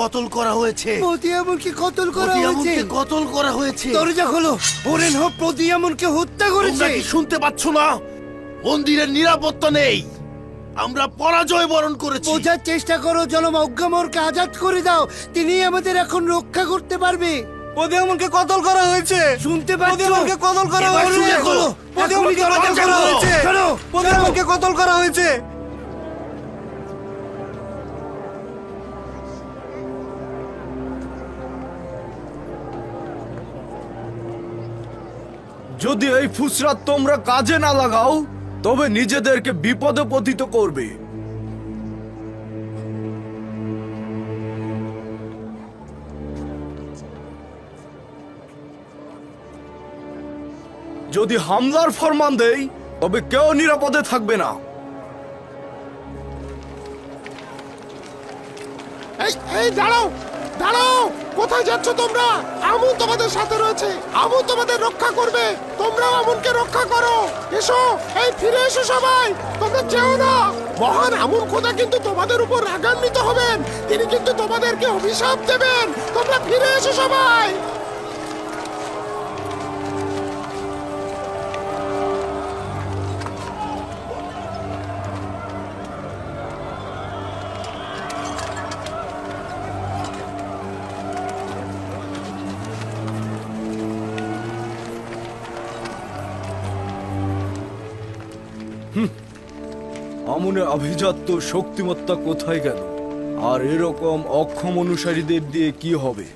কতল করা হয়েছে। প্রতিয়ামনকে কতল করা হয়েছে। কতল করা হয়েছে। দরজা খোলো। হরেন হোপ প্রতিয়ামনকে হত্যা করেছে। তোমরা কি শুনতে পাচ্ছ না? মন্দিরের নিরাপত্তা নেই। আমরা পরাজয় বরণ করেছি। বোঝার চেষ্টা করো, জনাব অজ্ঞামোহরকে আজাদ করে দাও। তিনি আমাদের এখন রক্ষা করতে পারবে। প্রতিয়ামনকে কতল করা হয়েছে। শুনতে পাচ্ছ? প্রতিয়ামনকে কতল করা এবার হয়েছে। শুনে খোলো। প্রতিয়ামনকে কতল করা হয়েছে। চলো, প্রতিয়ামনকে কতল করা হয়েছে। যদি এই ফুসরাত তোমরা কাজে না লাগাও তবে নিজেদেরকে বিপদে পতিত করবে। যদি হামলার ফরমান দেই তবে কেউ নিরাপদে থাকবে না। এই দাঁড়াও, দাঁড়াও, কোথায় যাচ্ছ তোমরা? আমুন তোমাদের সাথে রয়েছে, আমুন তোমাদের রক্ষা করবে। তোমরাও আমুনকে রক্ষা করো। এসো, এই ফিরে এসো সবাই, তোমরা যেও না। মহান আমুন খোদা কিন্তু তোমাদের উপর রাগান্বিত হবেন। তিনি কিন্তু তোমাদেরকে অভিশাপ দেবেন। তোমরা ফিরে এসো সবাই। আমনের আভিজাত্য শক্তিমত্তা কোথায় গেল? আর এরকম অক্ষম অনুসারীদের দিয়ে কি হবে?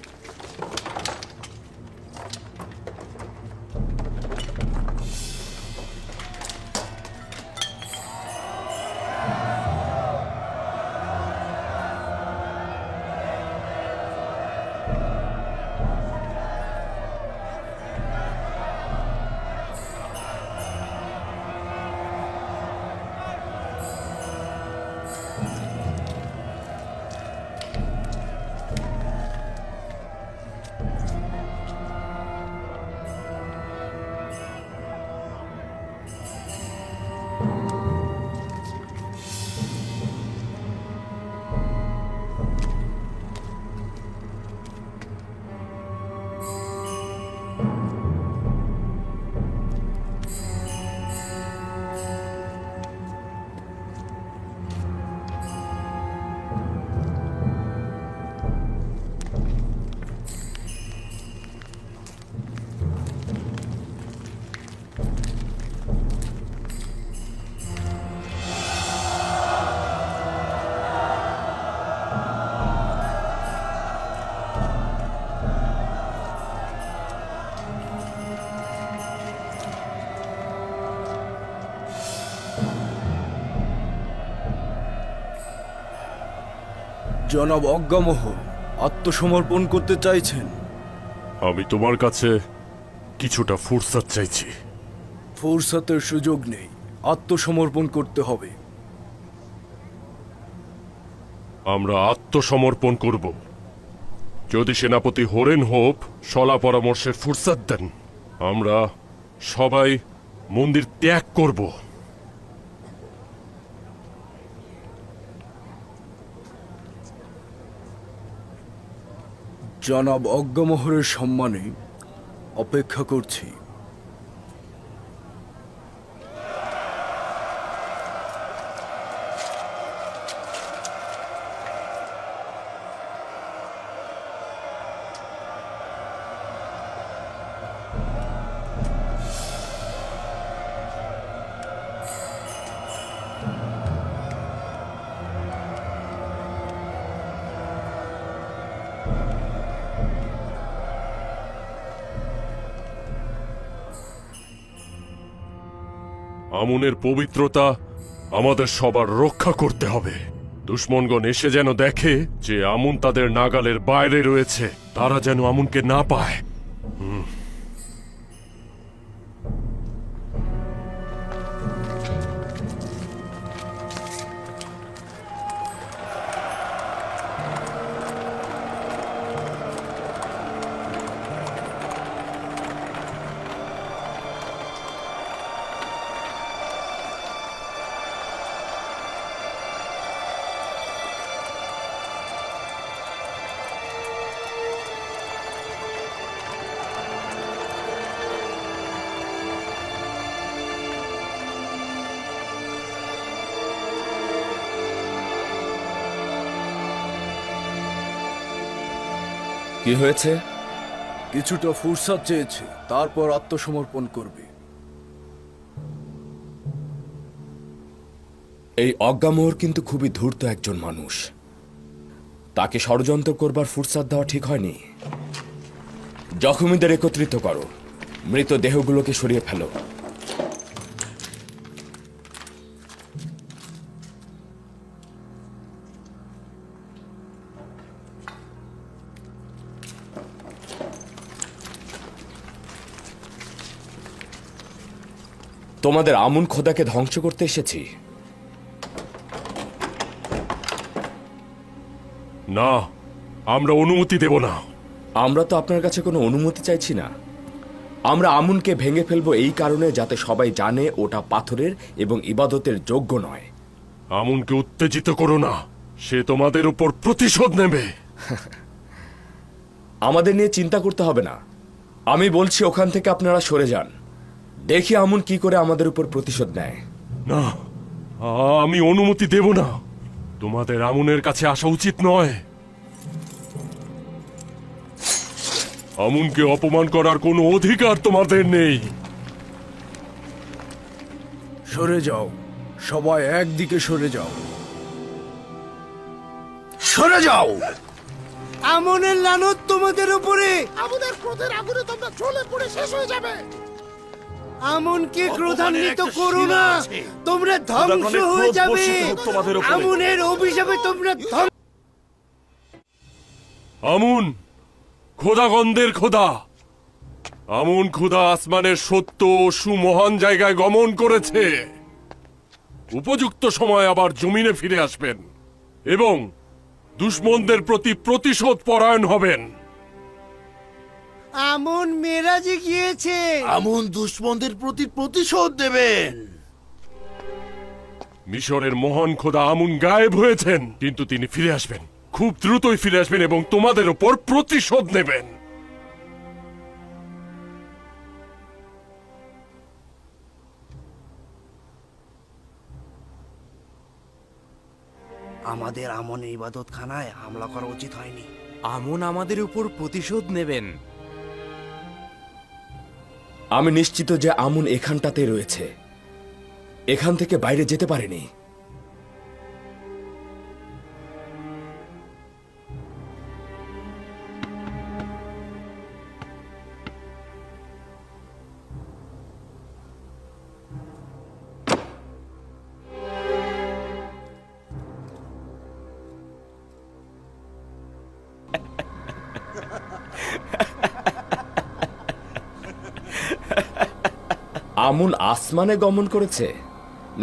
জনাব অজ্ঞামোহর আত্মসমর্পণ করতে চাইছেন। আমি তোমার কাছে কিছুটা ফুরসাত চাইছি। ফুরসাতের সুযোগ নেই, আত্মসমর্পণ করতে হবে। আমরা আত্মসমর্পণ করব যদি সেনাপতি হরেন হোপ সলা পরামর্শের ফুরসাত দেন। আমরা সবাই মন্দির ত্যাগ করব। জনাব অজ্ঞামোহরের সম্মানে অপেক্ষা করছি। আমুনের পবিত্রতা আমাদের সবার রক্ষা করতে হবে। দুশমনগণ এসে যেন দেখে যে আমুন তাদের নাগালের বাইরে রয়েছে, তারা যেন আমুনকে না পায়। কি হয়েছে? কিছুটা ফুরসাদ চেয়েছে, তারপর আত্মসমর্পণ করবে। এই অজ্ঞামোহর কিন্তু খুবই ধূর্ত একজন মানুষ। তাকে ষড়যন্ত্র করবার ফুরসাদ দেওয়া ঠিক হয়নি। জখমীদের একত্রিত করো, মৃত দেহগুলোকে সরিয়ে ফেলো। তোমাদের আমুন খোদাকে ধ্বংস করতে এসেছি। না, আমরা অনুমতি দেব না। আমরা তো আপনার কাছে কোনো অনুমতি চাইছি না। আমরা আমুনকে ভেঙে ফেলবো এই কারণে যাতে সবাই জানে ওটা পাথরের এবং ইবাদতের যোগ্য নয়। আমুনকে উত্তেজিত করো না, সে তোমাদের উপর প্রতিশোধ নেবে। আমাদের নিয়ে চিন্তা করতে হবে না। আমি বলছি ওখান থেকে আপনারা সরে যান, দেখি আমুন কি করে আমাদের উপর প্রতিশোধ নেয়। না, আমি অনুমতি দেব না। তোমাদের আমুনের কাছে আসা উচিত নয়। আমুনকে অপমান করার কোনো অধিকার তোমাদের নেই। সরে যাও, সবাই একদিকে সরে যাও। সরে যাও। আমনের লানত তোমাদের উপরে। আমাদের ক্রোধের আগুনে তোমরা জ্বলে পড়ে শেষ হয়ে যাবে। আমনকে ক্রোধান্বিত একটা করো সীমা না, আছে। তোমরা ধ্বংস হয়ে যাবে। আমনের অভিশাপে তোমরা আমুন খোদাগন্ধের খোদা। আমুন খোদা আসমানের সত্য ও সুমহান জায়গায় গমন করেছে। উপযুক্ত সময় আবার জমিনে ফিরে আসবেন এবং দুশমনদের প্রতি প্রতিশোধ পরায়ণ হবেন। আমন মেরাজে গিয়েছে। আমুন দুশমনদের প্রতি প্রতিশোধ দেবেন। মিশরের মহান খোদা আমুন গায়েব হয়েছেন, কিন্তু তিনি ফিরে আসবেন। খুব দ্রুতই ফিরে আসবেন এবং তোমাদের উপর প্রতিশোধ নেবেন। আমাদের আমনের ইবাদতখানায় হামলা করা উচিত হয়নি। আমন আমাদের উপর প্রতিশোধ নেবেন। আমি নিশ্চিত যে আমুন এখানটাতে রয়েছে, এখান থেকে বাইরে যেতে পারেনি। আমুন আসমানে গমন করেছে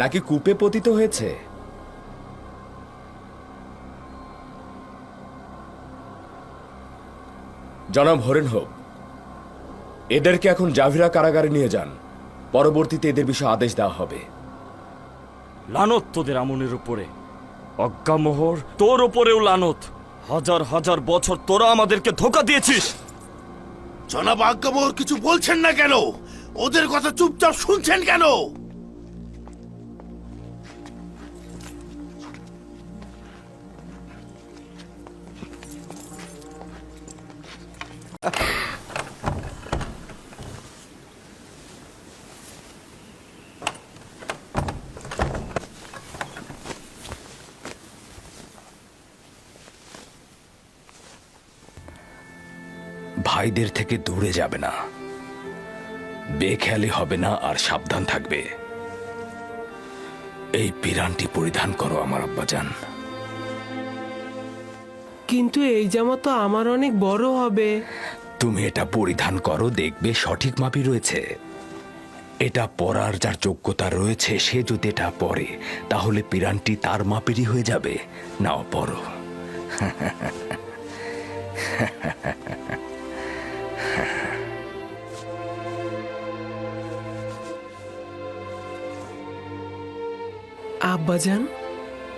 নাকি কূপে পতিত হয়েছে? জনাব হরেন হোক, এদেরকে এখন জাভিরা কারাগারে নিয়ে যান। পরবর্তীতে এদের বিষয়ে আদেশ দেওয়া হবে। লানত তোদের আমনের উপরে। অজ্ঞামোহর, তোর উপরেও লানত। হাজার হাজার বছর তোরা আমাদেরকে ধোঁকা দিয়েছিস। জনাব আজ্ঞাবহর কিছু বলছেন না কেন? ওদের কথা চুপচাপ শুনছেন কেন? ভাইদের থেকে দূরে যাবে না, বেখেয়ালি হবে না, আর সাবধান থাকবে। এই পিরানটি পরিধান করো আমার আব্বাজান। কিন্তু এই জামা তো আমার অনেক বড় হবে। তুমি এটা পরিধান করো, দেখবে সঠিক মাপই রয়েছে। এটা পরার যার যোগ্যতা রয়েছে সে যদি এটা পরে তাহলে পিরানটি তার মাপেরই হয়ে যাবে। নাও পরো। আব্বাজান,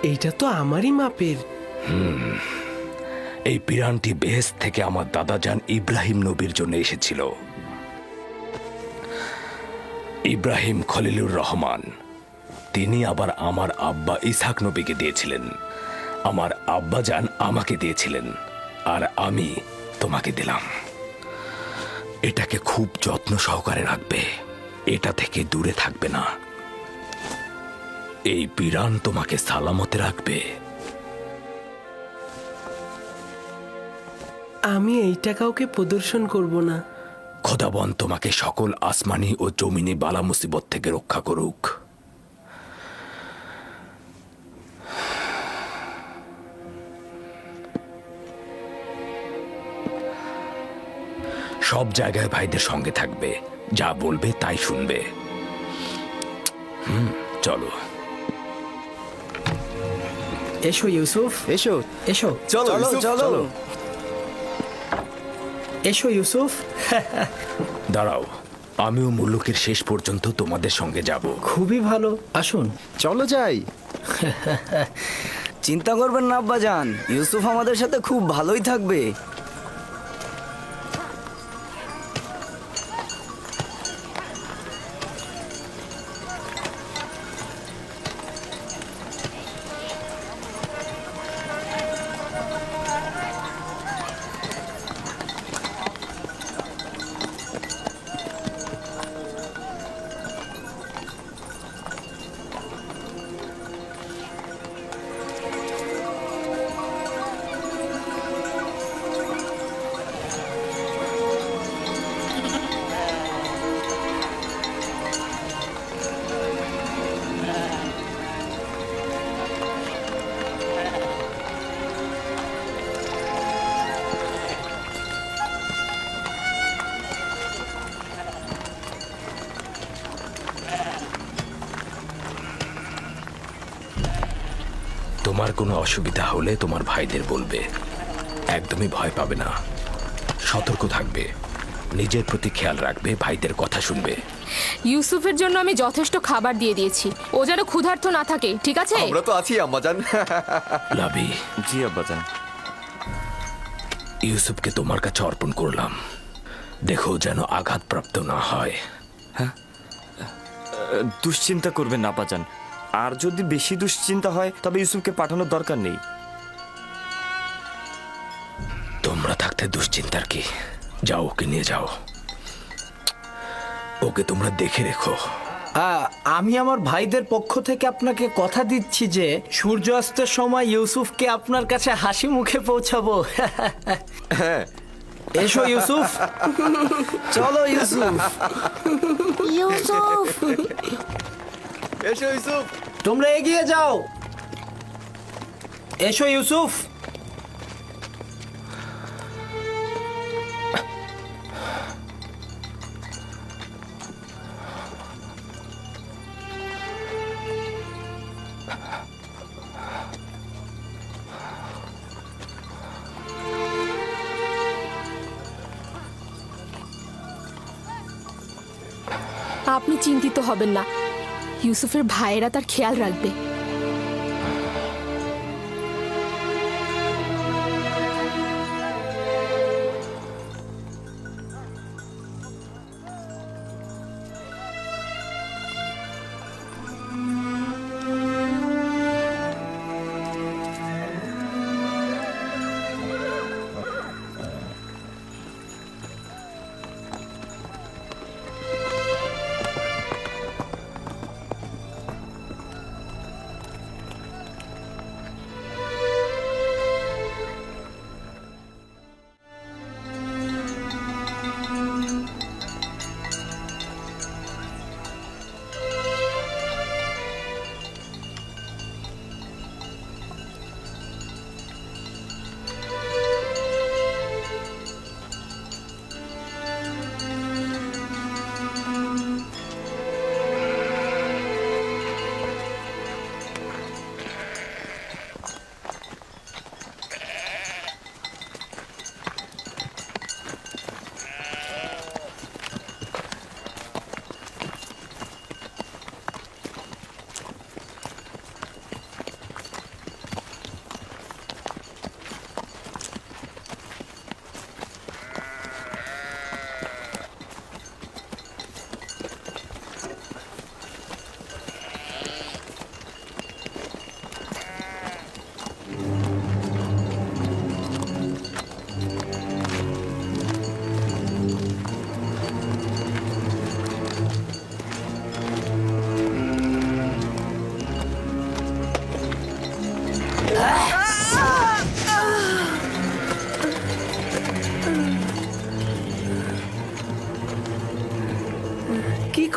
এইটা তো আমারই মাপের। এই পিরানটি বেহেশত থেকে আমার দাদাজান ইব্রাহিম নবীর জন্য এসেছিল। ইব্রাহিম খলিলুর রহমান, তিনি আবার আমার আব্বা ইসহাক নবীকে দিয়েছিলেন। আমার আব্বাজান আমাকে দিয়েছিলেন, আর আমি তোমাকে দিলাম। এটাকে খুব যত্ন সহকারে রাখবে, এটা থেকে দূরে থাকবে না। এই পিরান তোমাকে সালামতে রাখবে। আমি এইটা কাউকে প্রদর্শন করব না। খোদাবন তোমাকে সকল আসমানি ও জমিনি বালা মুসিবত থেকে রক্ষা করুক। সব জায়গায় ভাইদের সঙ্গে থাকবে, যা বলবে তাই শুনবে। চলো। এসো ইউসুফ, এসো এসো, চলো চলো। এসো ইউসুফ। দাঁড়াও, আমিও মুলুকের শেষ পর্যন্ত তোমাদের সঙ্গে যাব। খুবই ভালো, আসুন। চলো যাই। চিন্তা করবেন না আব্বাজান, ইউসুফ আমাদের সাথে খুব ভালোই থাকবে। তোমার কোনো অসুবিধা হলে তোমার ভাইদের বলবে। একদমই ভয় পাবে না, সতর্ক থাকবে, নিজের প্রতি খেয়াল রাখবে, ভাইদের কথা শুনবে। ইউসুফের জন্য আমি যথেষ্ট খাবার দিয়ে দিয়েছি, ও যেন ক্ষুধার্ত না থাকে, ঠিক আছে? আমরা তো আছি আম্মাজান। লাভি, জি আব্বাজান। ইউসুফকে তোমার কাছে অর্পণ করলাম, দেখো যেন আঘাতপ্রাপ্ত না হয়। দুশ্চিন্তা করবেন না আব্বাজান, আর যদি বেশি দুশ্চিন্তা হয় তবে ইউসুফকে পাঠানোর দরকার নেই। তোমরা থাকতে দুশ্চিন্তার কি? যাও, ওকে নিয়ে যাও, ওকে তোমরা দেখে রেখো। আমি আমার ভাইদের পক্ষ থেকে আপনাকে কথা দিচ্ছি যে সূর্যাস্তের সময় ইউসুফকে আপনার কাছে হাসি মুখে পৌঁছাবো। এসো ইউসুফ। চলো ইউসুফ। ইউসুফ, এসো ইউসুফ। তোমরা এগিয়ে যাও। এসো ইউসুফ। আপনি চিন্তিত হবেন না, ইউসুফের ভাইয়েরা তার খেয়াল রাখবে।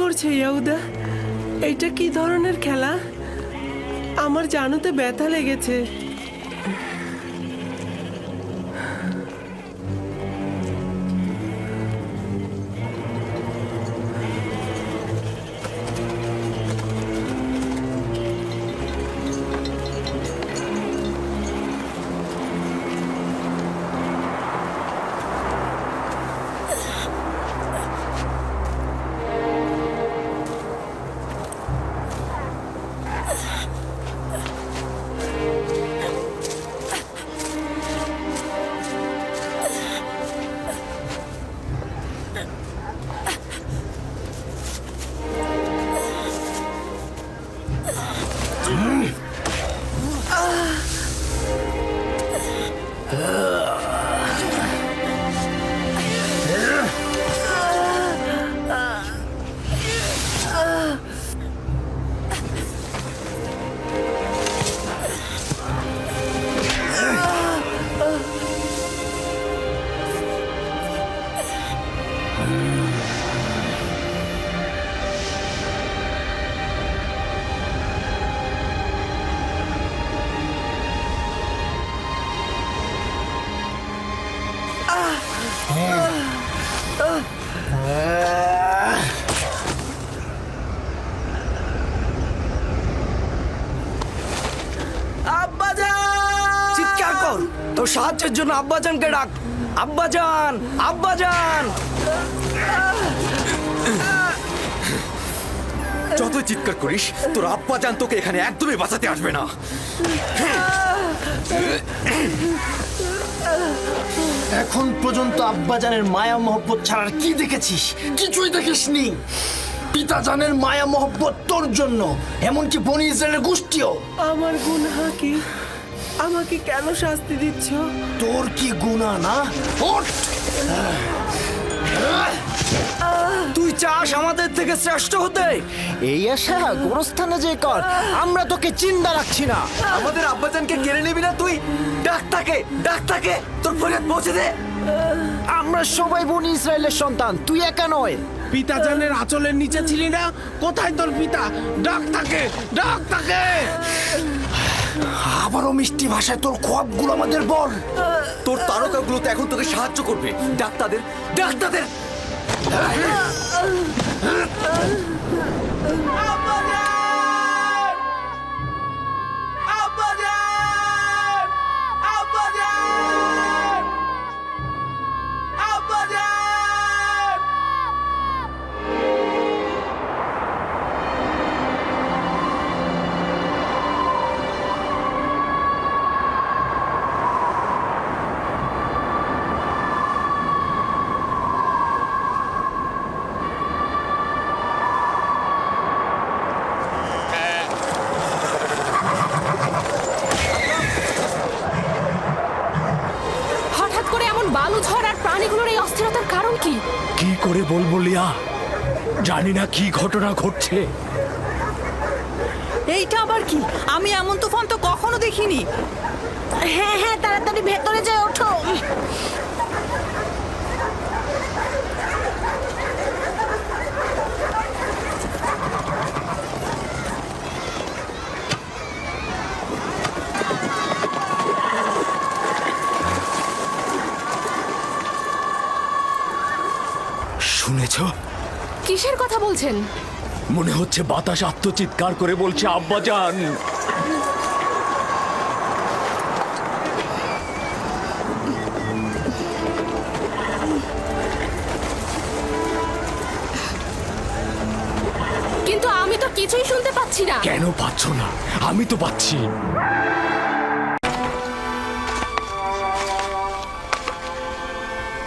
করছে ইয়াহুদা? এটা কি ধরনের খেলা? আমার জানুতে ব্যথা লেগেছে। চিৎকার কর, তোর সাহায্যের জন্য আব্বাজানকে ডাক। আব্বাজান, আব্বাজান! যতই চিৎকার করিস তোর আব্বাজান তোকে এখানে একদমই বাঁচাতে আসবে না। এখন পর্যন্ত আব্বাজানের মায়া মহব্বত ছাড়ার কি দেখেছিস? কিছুই দেখিসনি। পিতাজানের মায়া মহব্বত তোর জন্য, এমনকি বনি ইসরায়েলের গোষ্ঠীও। আমার গুনাহ কি? আমাকে কেন শাস্তি দিচ্ছ? তোর কি গুনাহ না? ওঠ! তুই চাস আমাদের থেকে শ্রেষ্ঠ হতে? এই আশা গোরস্থানে যে কর, আমরা তোকে চিন্তা রাখছি না। আমাদের আব্বাজানকে কেড়ে নিবি না তুই? ডাক তাকে, ডাক তাকে, তোর ফরিয়াদ পৌঁছে দে। আমরা সবাই বনি ইসরায়েলের সন্তান, তুই একা নয়। পিতাজানের আঁচলের নিচে ছিলি না? কোথায় তোর পিতা? ডাক তাকে, ডাক তাকে! আবারও মিষ্টি ভাষায় তোর খোয়াবগুলো আমাদের বল। তোর তারকাগুলো তো এখন তোকে সাহায্য করবে। ডাক তাদের, ডাক তাদের। হঠাৎ করে এমন বালু ঝড় আর প্রাণীগুলোর এই অস্থিরতার কারণ কি? কি করে বলবো লিয়া, জানি না কি ঘটনা ঘটছে। এইটা আবার কি? আমি এমন তুফান তো কখনো দেখিনি। হ্যাঁ হ্যাঁ, তাড়াতাড়ি ভেতরে যাই, ওঠো। শুনেছ? কিসের কথা বলছেন? মনে হচ্ছে বাতাস আত্মচিৎকার করে বলছে আব্বাজান। কিন্তু আমি তো কিছুই শুনতে পাচ্ছি না। কেন পাচ্ছ না? আমি তো পাচ্ছি।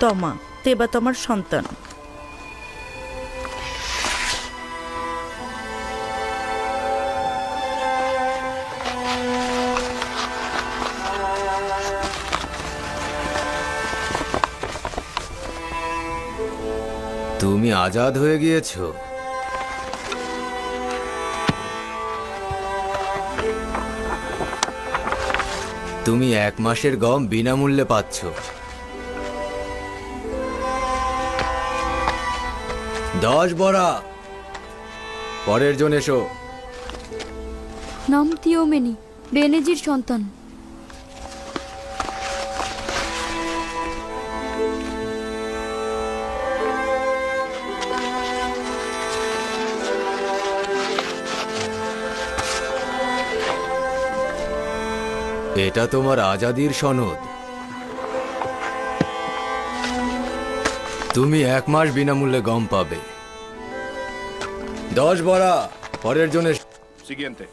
তমা, তেবা তোমার সন্তান। তুমি আজাদ হয়ে গিয়েছো। তুমি 1 মাসের গম বিনামূল্যে পাচ্ছ। 10 বড়া পরের জন এসো। নাম তিওমেনি, বেনেজির সন্তান। এটা তোমার আজাদির সনদ। তুমি 1 মাস বিনামূল্যে গম পাবে। 10 বড়া। পরের জন্য Siguiente.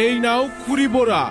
এই নাও কুড়ি বোরা।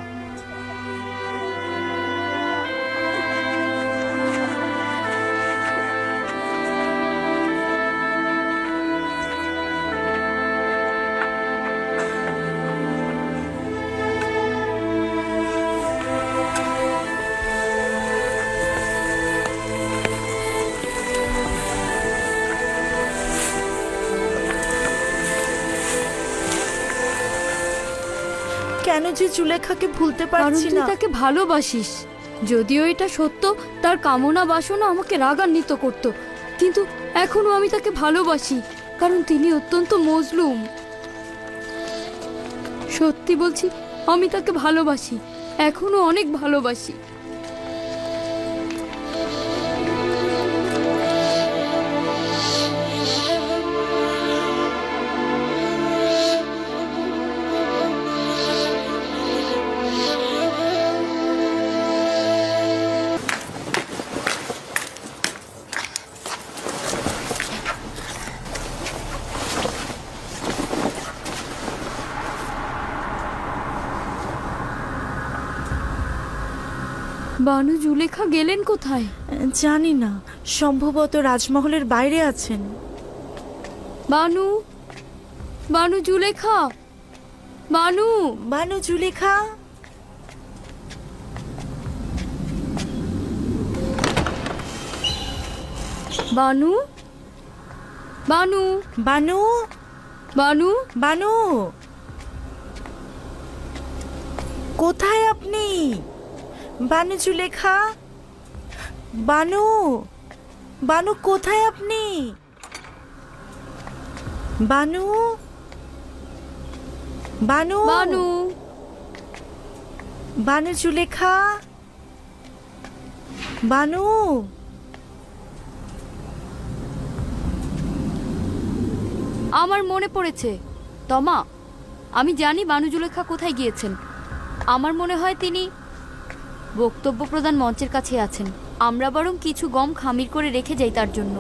কেন যে জুলেখাকে ভুলতে কারণ পারছি তুই না। তাকে ভালোবাসিস। যদিও এটা সত্য, তার কামনা বাসনা আমাকে রাগান্বিত করত, কিন্তু এখনো আমি তাকে ভালোবাসি, কারণ তিনি অত্যন্ত মজলুম। সত্যি বলছি, আমি তাকে ভালোবাসি, এখনো অনেক ভালোবাসি। বানু জুলেখা গেলেন কোথায়? জানি না, সম্ভবত রাজমহলের বাইরে আছেন। বানু, বানু জুলেখা, বানু, বানু জুলেখা। বানু, বানু, বানু, বানু, বানু, কোথায় আপনি? বানু জুলেখা, বানু, বানু কোথায় আপনি? বানু, বানু, বানু, বানু জুলেখা, বানু। আমার মনে পড়েছে তমা, আমি জানি বানু জুলেখা কোথায় গিয়েছেন। আমার মনে হয় তিনি বক্তব্য প্রদান মঞ্চের কাছে আছেন। আমরা বরং কিছু গম খামির করে রেখে যাই তার জন্য।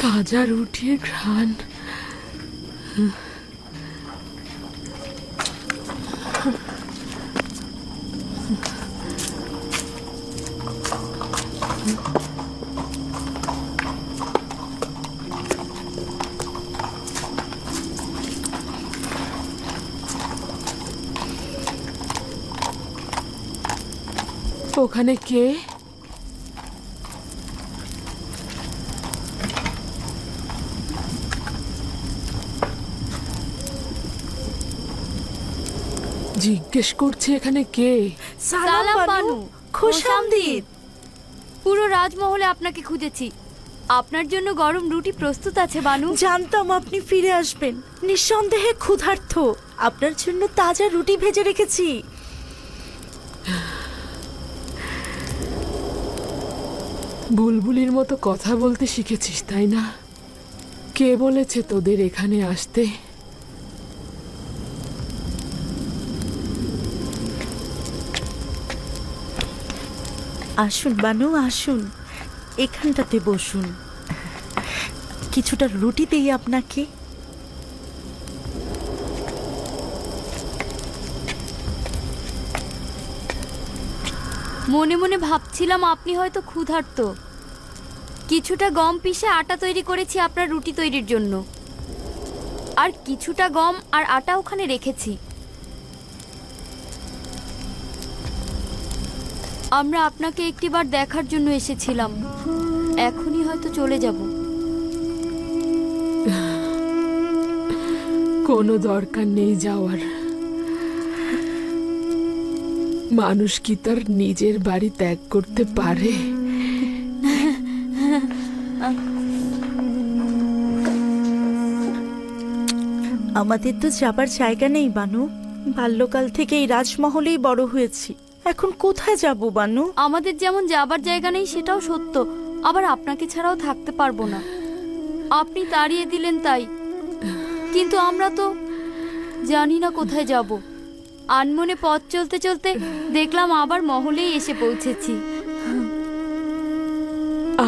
তাজা রুটির ঘ্রাণ। ওখানে কে? জিজ্ঞেস করছে এখানে কে? সালাম বানু, খোশামদিদ। পুরো রাজমহলে আপনাকে খুঁজেছি। আপনার জন্য গরম রুটি প্রস্তুত আছে বানু। জানতাম আপনি ফিরে আসবেন। নিঃসন্দেহে ক্ষুধার্ত। আপনার জন্য তাজা রুটি ভেজে রেখেছি। বুলবুলির মতো কথা বলতে শিখেছিস তাই না? কে বলেছে তোদের এখানে আসতে? আসুন বানু, আসুন, এখানটাতে বসুন। কিছুটা রুটি দেই আপনাকে। মনে মনে ভাবছিলাম আপনি হয়তো ক্ষুধার্ত। কিছুটা গম পিষে আটা তৈরি করেছি আপনার রুটি তৈরির জন্য, আর কিছুটা গম আর আটা ওখানে রেখেছি। আমরা আপনাকে একটিবার দেখার জন্য এসেছিলাম, এখনই হয়তো চলে যাব। কোনো দরকার নেই যাওয়ার। মানুষ কি তার নিজের বাড়ি ত্যাগ করতে পারে? আমাদের তো যাবার জায়গা নেই বানু। বাল্যকাল থেকে এই রাজমহলেই বড় হয়েছি, এখন কোথায় যাব বানু? আমাদের যেমন যাবার জায়গা নেই সেটাও সত্য, আবার আপনাকে ছাড়াও থাকতে পারবো না। আপনি তাড়িয়ে দিলেন তাই, কিন্তু আমরা তো জানি না কোথায় যাব। আনমনে পথ চলতে চলতে দেখলাম আবার মহলেই এসে পৌঁছেছি।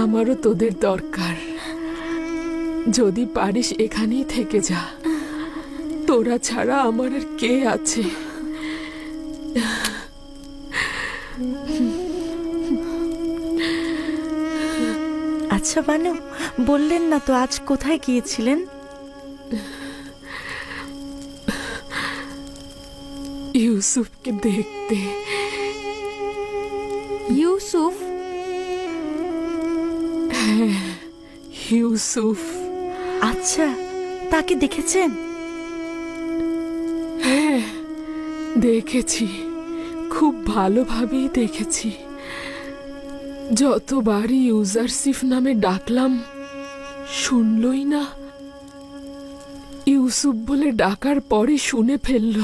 আমারও তোদের দরকার। যদি পারিস এখানেই থেকে যা, তোরা ছাড়া আমার আর কে আছে? আচ্ছা বানু, বললেন না তো আজ কোথায় গিয়েছিলেন? ইউসুফকে দেখতে। ইউসুফ? হ্যাঁ, ইউসুফ। আচ্ছা, তাকে দেখেছেন? হ্যাঁ, দেখেছি, খুব ভালোভাবেই দেখেছি। যতবারই ইউজারসিফ নামে ডাকলাম শুনলই না। ইউসুফ বলে ডাকার পরে শুনে ফেলল।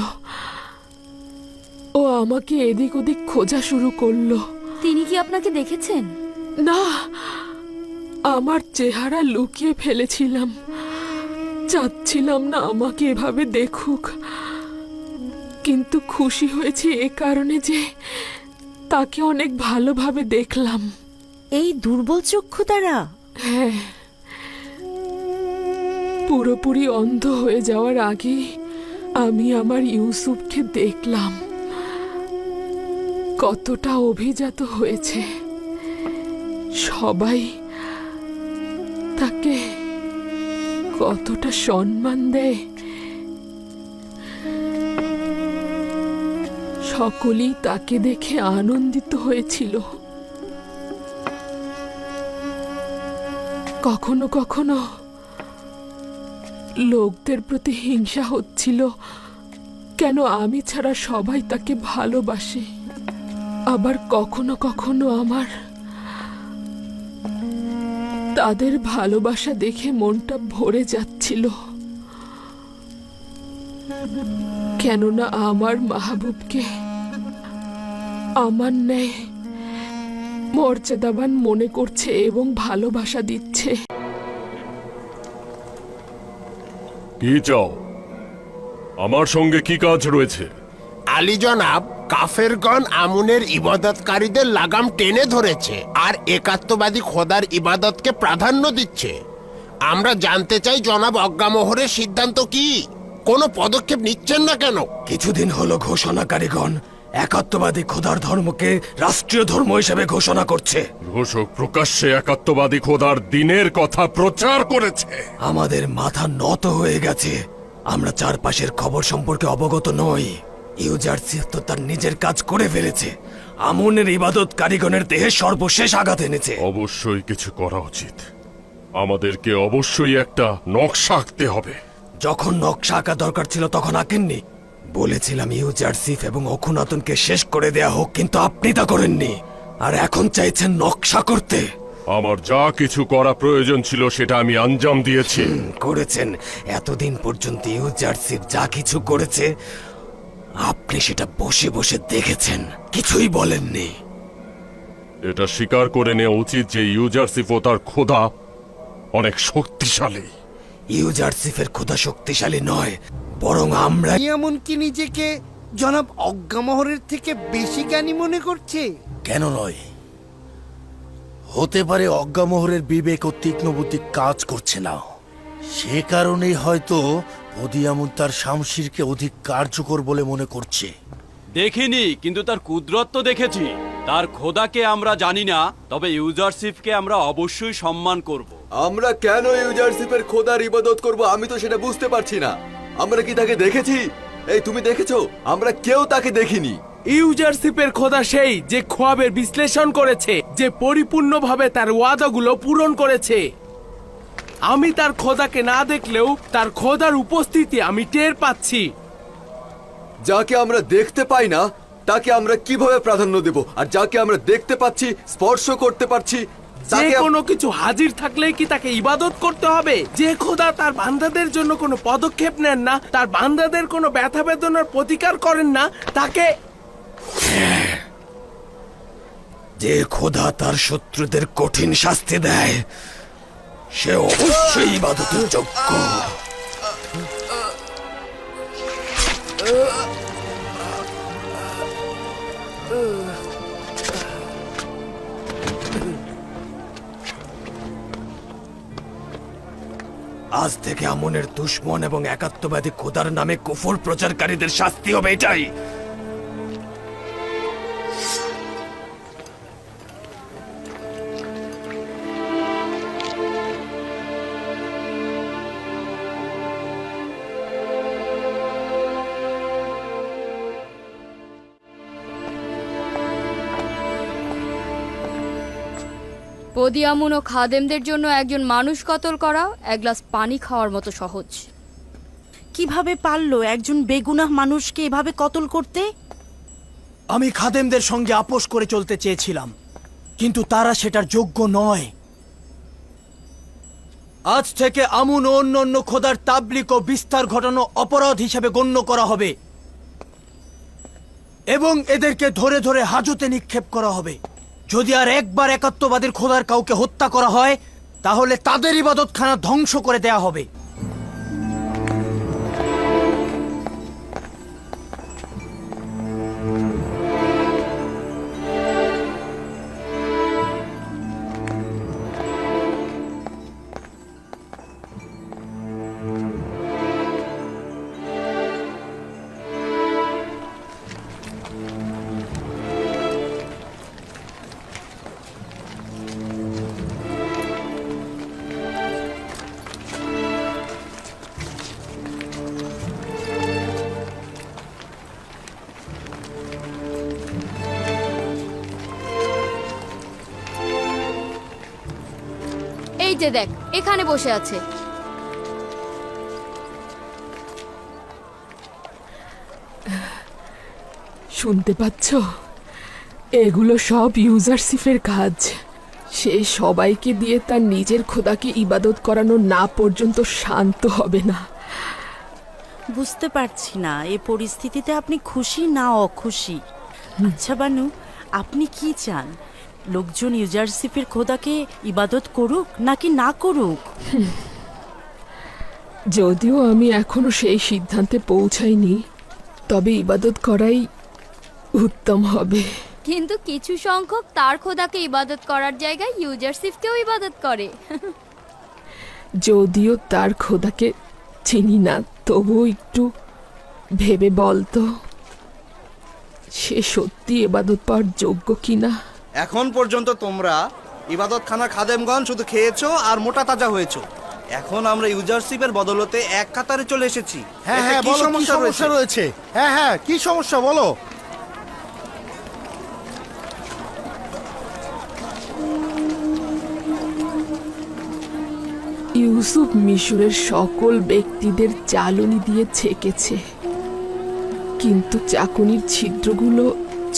ও আমাকে এদিক ওদিক খোঁজা শুরু করলো। তিনি কি আপনাকে দেখেছেন? না, আমার চেহারা লুকিয়ে ফেলেছিলাম। চাচ্ছিলাম না আমাকে এভাবে দেখুক, কিন্তু খুশি হয়েছি এ কারণে যে তাকে অনেক ভালোভাবে দেখলাম। এই দুর্বল চক্ষু দ্বারা? হ্যাঁ, পুরোপুরি অন্ধ হয়ে যাওয়ার আগে আমি আমার ইউসুফকে দেখলাম। কতটা অভিজাত হয়েছে, সবাই তাকে কতটা সম্মান দেয়। সকলেই তাকে দেখে আনন্দিত হয়েছিল। কখনো কখনো লোকদের প্রতি হিংসা হচ্ছিল, কেন আমি ছাড়া সবাই তাকে ভালোবাসে। আবার কখনো কখনো আমার তাদের ভালোবাসা দেখে মনটা ভরে যাচ্ছিল, কেননা আমার মাহবুবকে আমার ন্যায় মর্যাদাবান মনে করছে এবং ভালোবাসা দিচ্ছে। কি চাও? আমার সঙ্গে কি কাজ রয়েছে? আলী জনাব, কাফেরগণ আমুনের ইবাদতকারীদের লাগাম টেনে ধরেছে আর একাত্মবাদী খোদার ইবাদতকে প্রাধান্য দিচ্ছে। আমরা জানতে চাই জনাব অজ্ঞামোহরের সিদ্ধান্ত কি? কোনো পদক্ষেপ নিচ্ছেন না কেন? কিছুদিন হলো ঘোষণাকারীগণ একাত্মবাদী খোদার ধর্মকে রাষ্ট্রীয় ধর্ম হিসেবে ঘোষণা করছে। ঘোষক প্রকাশ্যে একাত্মবাদী খোদার দিনের কথা প্রচার করেছে। আমাদের মাথা নত হয়ে গেছে। আমরা চারপাশের খবর সম্পর্কে অবগত নই। ইউজারসিফ তো তার নিজের কাজ করে ফেলেছে। আমুনের ইবাদত কারিগণের দেহে সর্বশেষ আঘাত এনেছে। অবশ্যই কিছু করা উচিত। আমাদেরকে অবশ্যই একটা নকশা আঁকতে হবে। যখন নকশা আঁকা দরকার ছিল তখন আঁকেননি। বলেছিলাম ইউজারসিফ এবং অখুনাতনকে শেষ করে দেয়া হোক, কিন্তু আপনি তা করেননি। আর এখন চাইছেন নকশা করতে। আমার যা কিছু করা প্রয়োজন ছিল সেটা আমি আঞ্জাম দিয়েছি। করেছেন। এতদিন পর্যন্ত ইউজারসিফ যা কিছু করেছে আপনি সেটা বসে বসে দেখেছেন, কিছুই বলেননি। এটা স্বীকার করে নেওয়া উচিত যে ইউজারসিফ ও তার খোদা অনেক শক্তিশালী। ইউজারসিফের খোদা শক্তিশালী নয়, বরং আমরা। এমনকি নিজেকে জনাব অজ্ঞামোহরের থেকে বেশি জ্ঞানী মনে করছে। কেন নয়? হতে পারে অজ্ঞামোহরের বিবেক ও তীক্ষ্ণ বুদ্ধি কাজ করছে না। সে কারণেই হয়তো ওদিয়ামুন তার শামশিরকে অধিক কার্যকর বলে মনে করছে। দেখিনি, কিন্তু তার কুদরত তো দেখেছি। তার খোদাকে আমরা জানি না, তবে ইউজারশিপকে আমরা অবশ্যই সম্মান করব। আমরা কেন ইউজারশিপের খোদার ইবাদত করব আমি তো সেটা বুঝতে পারছি না। আমরা কি তাকে দেখেছি? এই তুমি দেখেছো? আমরা কেউ তাকে দেখিনি। ইউজারশিপের খোদা সেই যে খোয়াবের বিশ্লেষণ করেছে, যে পরিপূর্ণভাবে তার ওয়াদাগুলো পূরণ করেছে। আমি তার খোদাকে না দেখলেও তার খোদার উপস্থিতি আমি টের পাচ্ছি। যাকে আমরা দেখতে পাই না তাকে আমরা কিভাবে প্রাধান্য দেব, আর যাকে আমরা দেখতে পাচ্ছি, স্পর্শ করতে পারছি, যে কোনো কিছু হাজির থাকলেই কি তাকে ইবাদত করতে হবে? যে খোদা তার বান্দাদের জন্য কোনো পদক্ষেপ নেন না, তার বান্দাদের কোনো ব্যথা বেদনার প্রতিকার করেন না, তাকে যে খোদা তার শত্রুদের কঠিন শাস্তি দেয় সে অবশ্যই ইবাদতের যোগ্য। আজ থেকে আমনের দুশমন এবং একাত্মবাদী খোদার নামে কুফর প্রচারকারীদের শাস্তি হবে এটাই। পদিয়ামুন ও খাদেমদের জন্য একজন মানুষ কতল করা এক গ্লাস পানি খাওয়ার মতো সহজ। কিভাবে পারলো একজন বেগুনাহ মানুষকে এভাবে কতল করতে? আমি খাদেমদের সঙ্গে আপোষ করে চলতে চেয়েছিলাম, কিন্তু তারা সেটার যোগ্য নয়। আজ থেকে আমুন ও অন্য অন্য খোদার তাবলিগ ও বিস্তার ঘটানো অপরাধ হিসেবে গণ্য করা হবে এবং এদেরকে ধরে ধরে হাজতে নিক্ষেপ করা হবে। যদি আর একবার একাত্মবাদীর খোদার কাউকে হত্যা করা হয় তাহলে তাদের ইবাদতখানা ধ্বংস করে দেয়া হবে। এই যে দেখ, এখানে বসে আছে। শুনতে পাচ্ছ? এগুলো সব ইউজারশিপের কাজ। সে সবাইকে দিয়ে তার নিজের খোদাকে ইবাদত করানো না পর্যন্ত শান্ত হবে না। বুঝতে পারছি না এ পরিস্থিতিতে আপনি খুশি না অখুশি। আচ্ছা বানু, আপনি কি চান? লোকজন ইউজারশিপের খোদাকে ইবাদত করুক নাকি না করুক? যদিও আমি এখনো সেই সিদ্ধান্তে পৌঁছাইনি, তবে ইবাদত করাই উত্তম হবে। কিন্তু কিছু সংখ্যক তার খোদাকে ইবাদত করার জায়গায় ইউজারশিপকেও ইবাদত করে। যদিও তার খোদাকে চিনি না, তবুও একটু ভেবে বলতো সে সত্যি ইবাদত পাওয়ার যোগ্য কিনা। এখন পর্যন্ত তোমরা ইবাদতখানার খাদেমগণ শুধু খেয়েছো আর মোটা তাজা হয়েছো। এখন আমরা ইউজারশিপের বদলতে এক কাতারে চলে এসেছি। হ্যাঁ হ্যাঁ, কি বলো কি সমস্যা রয়েছে? হ্যাঁ হ্যাঁ, কি সমস্যা বলো? ইউসুফ মিশরের সকল ব্যক্তিদের চালনি দিয়ে ছেকেছে, কিন্তু চাকুনির ছিদ্রগুলো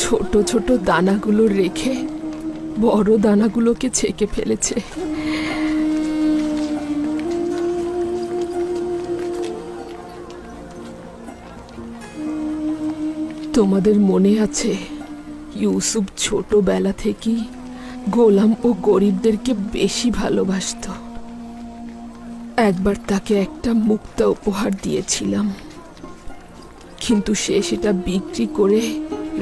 ছোট ছোট দানাগুলো রেখে বড় দানাগুলোকে ছেকে ফেলেছে। তোমাদের মনে আছে ইউসুফ ছোটবেলা থেকেই গোলাম ও গরিবদেরকে বেশি ভালোবাসতো। একবার তাকে একটা মুক্তা উপহার দিয়েছিলাম, কিন্তু সে সেটা বিক্রি করে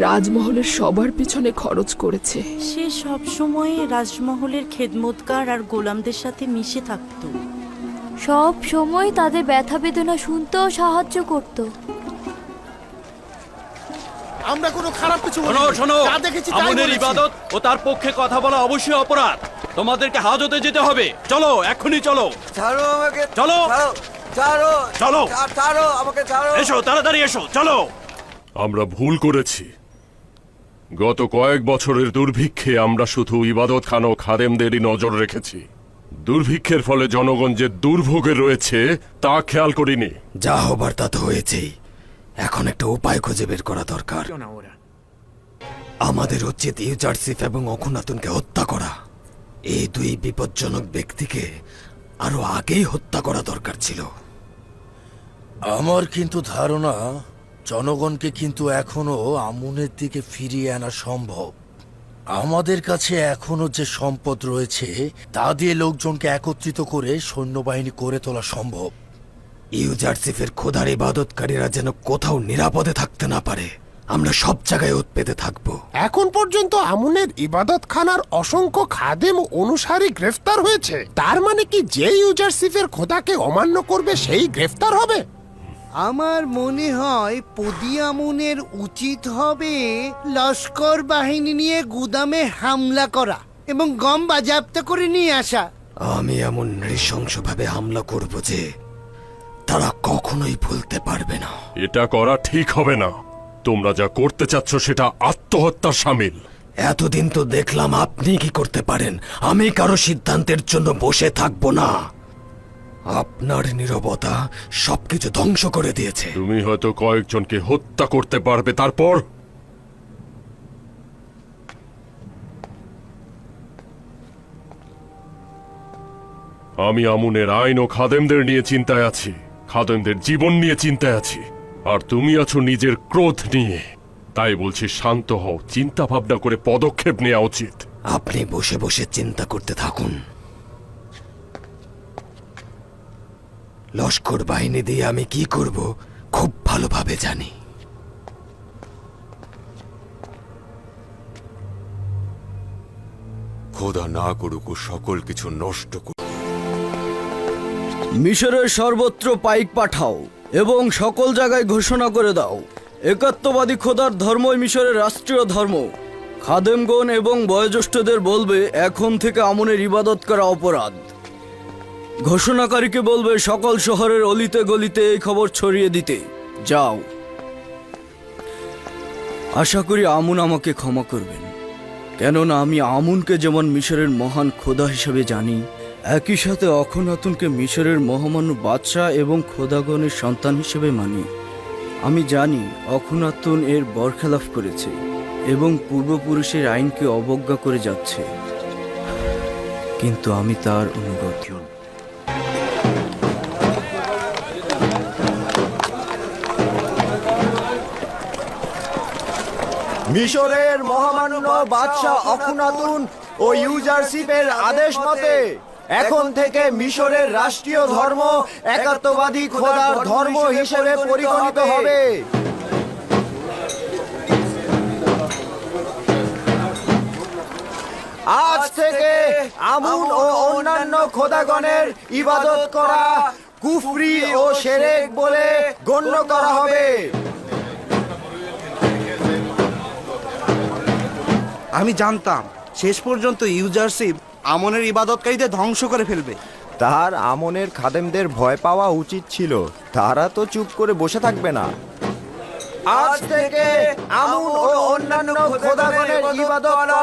রাজমহলের সবার পিছনে খরচ করেছে। সে সব সময় রাজমহলের খেদমতগার আর গোলামদের সাথে মিশে থাকতো, সব সময় তাদের ব্যথা বেদনা শুনতেও সাহায্য করত। আমরা কোনো খারাপ কিছু শোনো শোনো যা দেখেছি তাই আমনের বলেছি। ইবাদত ও তার পক্ষে কথা বলা অবশ্যই অপরাধ। তোমাদেরকে হাজতে যেতে হবে। চলো এক্ষুনি চলো। ছাড়ো আমাকে, চলো। ছাড়ো, ছাড়ো, চলো। ছাড়ো আমাকে, ছাড়ো। এসো তাড়াতাড়ি এসো, চলো। আমরা ভুল করেছি। গত কয়েক বছরের দুর্ভিক্ষে আমরা শুধু ইবাদতখানা ও খাদেমদেরই নজর রেখেছি। দুর্ভিক্ষের ফলে জনগণ যে দুর্ভোগে রয়েছে তা খেয়াল করিনি। যা হবার তা তো হয়েছেই, এখন একটা উপায় খুঁজে বের করা দরকার। আমাদের উচিত ইউজারসিফ এবং অখুনাতুনকে হত্যা করা। এই দুই বিপজ্জনক ব্যক্তিকে আরো আগেই হত্যা করা দরকার ছিল। আমার কিন্তু ধারণা জনগণকে কিন্তু এখনো আমুনের দিকে ফিরিয়ে আনা সম্ভব। আমাদের কাছে এখনো যে সম্পদ রয়েছে তা দিয়ে লোকজনকে একত্রিত করে সৈন্যবাহিনী করে তোলা সম্ভব। ইউজারসিফের খোদার ইবাদতকারীরা যেন কোথাও নিরাপদে থাকতে না পারে। আমরা সব জায়গায় উৎপেতে থাকবো। এখন পর্যন্ত আমুনের ইবাদতখানার অসংখ্য খাদেম ও অনুসারী গ্রেফতার হয়েছে। তার মানে কি যে ইউজারসিফের খোদাকে অমান্য করবে সেই গ্রেফতার হবে? আমার মনে হয় পদিয়ামুনের উচিত হবে লস্কর বাহিনী নিয়ে গুদামে হামলা করা এবং গম বাজেয়াপ্ত করে নিয়ে আসা। আমি এমন নৃশংসভাবে হামলা করব যে তারা কখনোই ভুলতে পারবে না। এটা করা ঠিক হবে না। তোমরা যা করতে চাচ্ছ সেটা আত্মহত্যার শামিল। এতদিন তো দেখলাম আপনি কি করতে পারেন। আমি কারো সিদ্ধান্তের জন্য বসে থাকবো না। আপনার নীরবতা সবকিছু ধ্বংস করে দিয়েছে। তুমি হয়তো কয়েকজনকে হত্যা করতে পারবে, তারপর আমি আমুনের আইন ও খাদেমদের নিয়ে চিন্তায় আছি, খাদেমদের জীবন নিয়ে চিন্তায় আছি, আর তুমি আছো নিজের ক্রোধ নিয়ে। তাই বলছি শান্ত হও, চিন্তা ভাবনা করে পদক্ষেপ নেওয়া উচিত। আপনি বসে বসে চিন্তা করতে থাকুন। লস্কর বাহিনী দিয়ে আমি কি করব খুব ভালোভাবে জানি। খোদা না করুক ও সকল কিছু নষ্ট করুক। মিশরের সর্বত্র পাইক পাঠাও এবং সকল জায়গায় ঘোষণা করে দাও, একাত্মবাদী খোদার ধর্মই মিশরের রাষ্ট্রীয় ধর্ম। খাদেমগণ এবং বয়োজ্যেষ্ঠদের বলবে এখন থেকে আমনের ইবাদত করা অপরাধ। ঘোষণাকারীকে বলবে সকল শহরের অলিতে গলিতে এই খবর ছড়িয়ে দিতে। যাও। আশা করি আমুন আমাকে ক্ষমা করবেন, কেননা আমি আমুনকে যেমন মিশরের মহান খোদা হিসেবে জানি, একই সাথে অখনাতুনকে মিশরের মহামান্য বাদশাহ এবং খোদাগণের সন্তান হিসেবে মানি। আমি জানি অখনাতুন এর বরখেলাফ করেছে এবং পূর্বপুরুষের আইনকে অবজ্ঞা করে যাচ্ছে, কিন্তু আমি তার অনুগত। মিশরের মহামান্য বাদশাহ অখনাতুন ও ইউজারশিপের আদেশ মতে এখন থেকে মিশরের রাষ্ট্রীয় ধর্ম একাত্মবাদী খোদার ধর্ম হিসেবে পরিগণিত হবে। আজ থেকে আমুন ও অন্যান্য খোদাগণের ইবাদত করা কুফরি ও শিরক বলে গণ্য করা হবে। আমি জানতাম শেষ পর্যন্ত ইউজারশিপ আমনের ইবাদতকারীদের ধ্বংস করে ফেলবে। তার আমনের খাদেমদের ভয় পাওয়া উচিত ছিল, তারা তো চুপ করে বসে থাকবে না। আজ থেকে আমুন ও অন্যান্য খোদাগণের ইবাদত করা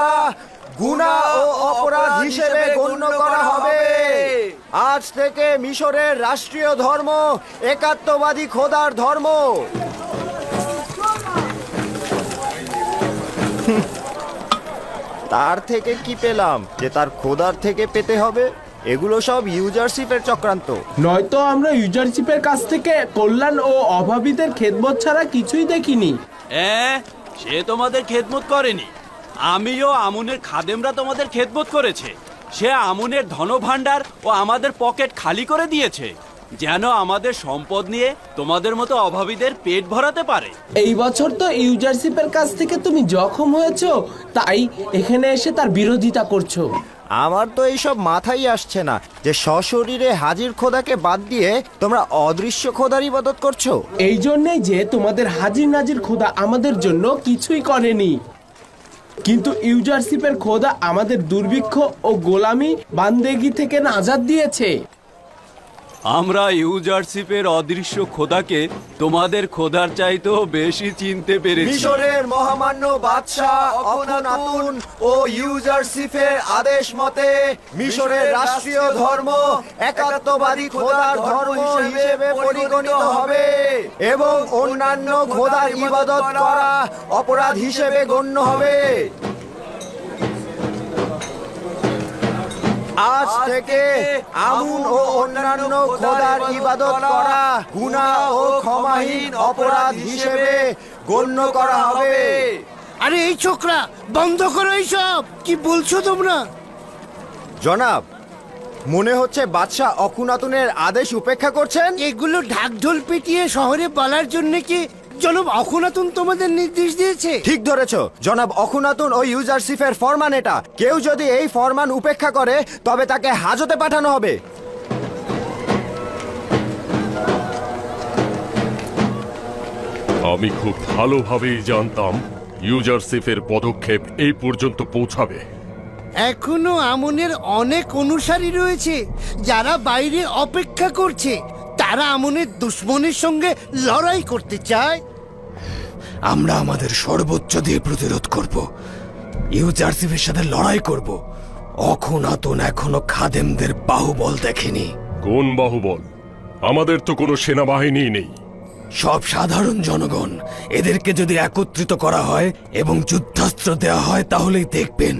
গুনাহ ও অপরাধ হিসেবে গণ্য করা হবে। আজ থেকে মিশরের রাষ্ট্রীয় ধর্ম একাত্মবাদী খোদার ধর্ম। তার থেকে কি পেলাম যে তার খোদার থেকে পেতে হবে? এগুলো সব ইউজারশিপের চক্রান্ত। নয়তো আমরা ইউজারশিপের কাছ থেকে কল্যাণ ও অভাবীদের খেদমত ছাড়া কিছুই দেখিনি। সে তোমাদের খেদমত করেনি, আমিও আমুনের খাদেমরা তোমাদের খেদমত করেছে। সে আমুনের ধনভাণ্ডার ও আমাদের পকেট খালি করে দিয়েছে, যেন আমাদের সম্পদ নিয়ে তোমাদের মতো অভাবীদের পেট ভরাতে পারে। এই বছর তো ইউজারশিপের কাছ থেকে তুমি জখম হয়েছো, তাই এখানে এসে তার বিরোধিতা করছো। আমার তো এইসব মাথায় আসছে না যে সশরীরে হাজির খোদাকে বাদ দিয়ে তোমরা অদৃশ্য খোদার ইবাদত করছো। এই জন্যই যে তোমাদের হাজির নাজির খোদা আমাদের জন্য কিছুই করেনি, কিন্তু ইউজারশিপের খোদা আমাদের দুর্ভিক্ষ ও গোলামি বান্দেগি থেকে নাজাত দিয়েছে। আমরা ইউজারশিপের অদৃশ্য খোদাকে তোমাদের খোদার চাইতেও বেশি চিনতে পেরেছি। মিশরের মহামান্য বাদশাহ অখনাতুন ও ইউজারশিপের আদেশ মতে মিশরের রাষ্ট্রীয় ধর্ম একাত্মবাদী খোদার ধর্ম হিসেবে পরিগণিত হবে এবং অন্যান্য খোদার ইবাদত করা অপরাধ হিসেবে গণ্য হবে। আজ থেকে আমুন ও অন্যান্য খোদার ইবাদত করা গুনাহ ও ক্ষমাহীন অপরাধ হিসেবে গণ্য করা হবে। আরে এই ছোকরা, বন্ধ করো এইসব। কি বলছো তোমরা? জনাব, মনে হচ্ছে বাদশাহ অখুনাতুনের আদেশ উপেক্ষা করছেন। এগুলো ঢাকঢোল পিটিয়ে শহরে বলার জন্য কি জনাব অখুনাতুন তোমাদের নির্দেশ দিয়েছে? ঠিক ধরেছো জনাব, অখুনাতুন ও ইউজারশিপের ফরমান এটা। কেউ যদি এই ফরমান উপেক্ষা করে তবে তাকে হাজতে পাঠানো হবে। আমি খুব ভালোভাবেই জানতাম ইউজারশিপের পদক্ষেপ এই পর্যন্ত পৌঁছাবে। এখনো আমনের অনেক অনুসারী রয়েছে যারা বাইরে অপেক্ষা করছে। তারা আমনের দুশ্মনের সঙ্গে লড়াই করতে চায়। আমরা আমাদের সর্বোচ্চ দিয়ে প্রতিরোধ করব, ইউজারশিপের সাথে লড়াই করব। অখুনাতুন এখনো খাদেমদের বাহুবল দেখেনি। কোন বাহুবল? আমাদের তো কোনো সেনাবাহিনী নেই। সব সাধারণ জনগণ, এদেরকে যদি একত্রিত করা হয় এবং যুদ্ধাস্ত্র দেওয়া হয় তাহলেই দেখবেন।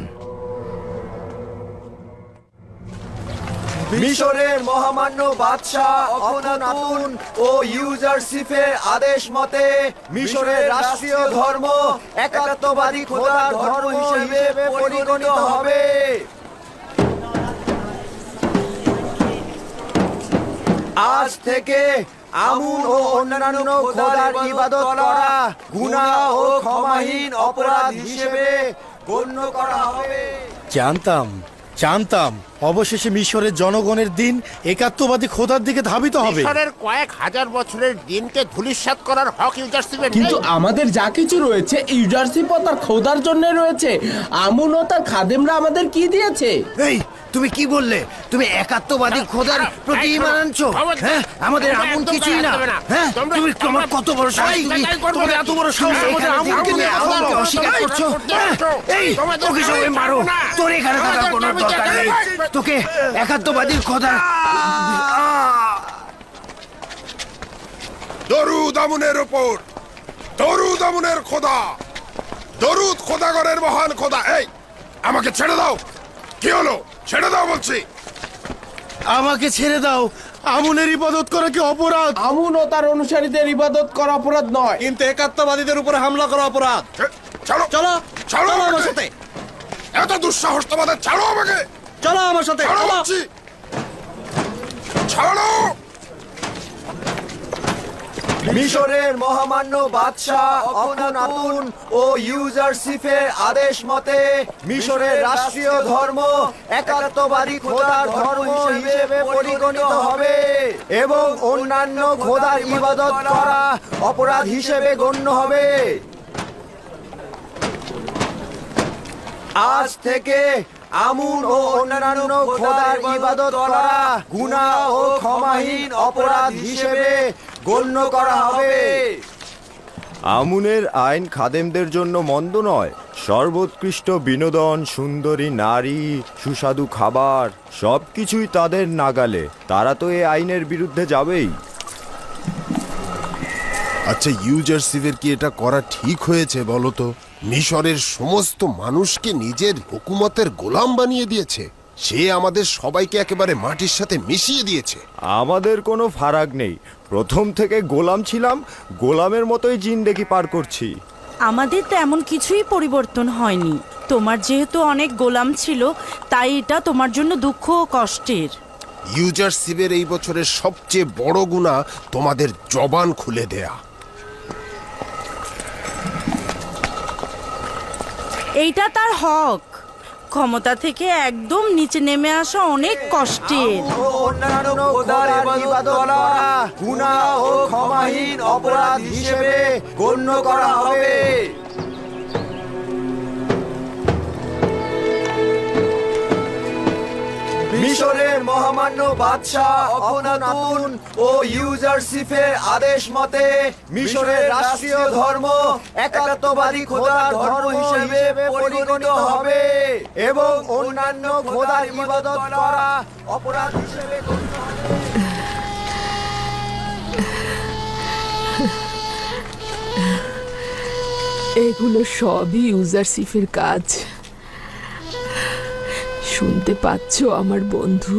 মিশরের মহামান্য বাদশাহ অখনাতুন ও ইউজারশিপের আদেশ মতে মিশরের রাষ্ট্রীয় ধর্ম একাত্মবাদী খোদার ধর্ম হিসেবে পরিগণিত হবে। আজ থেকে আমুন ও অন্যান্য খোদার ইবাদত করা গুনাহ ও ক্ষমাহীন অপরাধ হিসেবে গণ্য করা হবে। জানতাম অবশেষে মিশরের জনগণের দিন একাত্মবাদী খোদার দিকে ধাবিত হবে। মিশরের কয়েক হাজার বছরের দিনকে ধূলিসাৎ করার হক ইউজারশিপের নেই। কিন্তু আমাদের যা কিছু রয়েছে ইউজারশিপ ও তার খোদার জন্য রয়েছে। আমুন ও তার খাদেমরা আমাদের কি দিয়েছে? এই তুমি কি বললে? তুমি একাত্মবাদী খোদার প্রতি ঈমান আনছো? হ্যাঁ, আমাদের আমুন কিছুই না। হ্যাঁ, তুমি তোমার কত বড় সাহস! তোমাদের এত বড় সাহস আমাদের আমুনকে নিয়ে খোদাকে অস্বীকার করছো? এই তোকে সবাই মারো, তোর এখানে থাকার কোনো দরকার নেই। তোকে একাত্মবাদীর খোদা। দরুদ আমুনের উপর, দরুদ আমুনের খোদা, দরুদ খোদাগণের মহান খোদা। এই আমাকে ছেড়ে দাও। কি হলো? ছেড়ে দাও বলছি। আমাকে ছেড়ে দাও। আমুনের ইবাদত করা কি অপরাধ? আমুন ও তার অনুসারীদের ইবাদত করা অপরাধ নয়, কিন্তু একাত্মবাদীদের উপরে হামলা করা অপরাধ। চলো চলো চলো আমার আমাকে। সাথে। এত দুঃসাহস তোমাদের! ছাড়ো আমাকে, চলো আমার সাথে। ছাড়ো বলছি, ছাড়ো। মিশরের মহামান্য বাদশাহ অখনাতুন ও ইউজারশিপের আদেশ মতে মিশরের রাষ্ট্রীয় ধর্ম একাত্মবাদী খোদার ধর্ম হিসেবে পরিগণিত হবে এবং অন্যান্য খোদার ইবাদত করা অপরাধ হিসেবে গণ্য হবে। আজ থেকে আমুন ও অন্যান্য খোদার ইবাদত করা গুনাহ ও ক্ষমাহীন অপরাধ হিসেবে গণ্য করা হবে। আমুনের আইন খাদেমদের জন্য মন্দ নয়। সর্বোৎকৃষ্ট বিনোদন, সুন্দরী নারী, সুস্বাদু খাবার সবকিছুই তাদের নাগালে। তারা তো এই আইনের বিরুদ্ধে যাবেই। আচ্ছা, ইউজারশিপের কি এটা করা ঠিক হয়েছে বলো তো? মিশরের সমস্ত মানুষকে নিজের হুকুমতের গোলাম বানিয়ে দিয়েছে। সে আমাদের সবাইকে একেবারে মাটির সাথে মিশিয়ে দিয়েছে। আমাদের কোনো ফারাক নেই। প্রথম থেকে গোলাম ছিলাম, গোলামের মতোই জিন্দেগি পার করছি। আমাদের তেমন কিছুই পরিবর্তন হয়নি। তোমার যেহেতু অনেক গোলাম ছিল, তাই এটা তোমার জন্য দুঃখ ও কষ্টের। ইউজারশিপের এই বছরের সবচেয়ে বড় গুনাহ তোমাদের জবান খুলে দেয়া। এইটা তার হক। ক্ষমতা থেকে একদম নিচে নেমে আসা অনেক কষ্টের। ও অন্যান্য খোদার ইবাদত করা গুনাহ ও ক্ষমাহীন অপরাধ হিসেবে গণ্য করা হবে। মিশরের মহামান্য বাদশাহ অখনাতুন ও ইউজারশিপের আদেশ মতে মিশরের রাষ্ট্রীয় ধর্ম একাত্মবাদী খোদার ধর্ম হিসেবে পরিগণিত হবে এবং অন্যান্য খোদার ইবাদত করা অপরাধ হিসেবে গণ্য হবে। এগুলো সবই ইউজারশিপের কাজ। শুনতে পাচ্ছ আমার বন্ধু?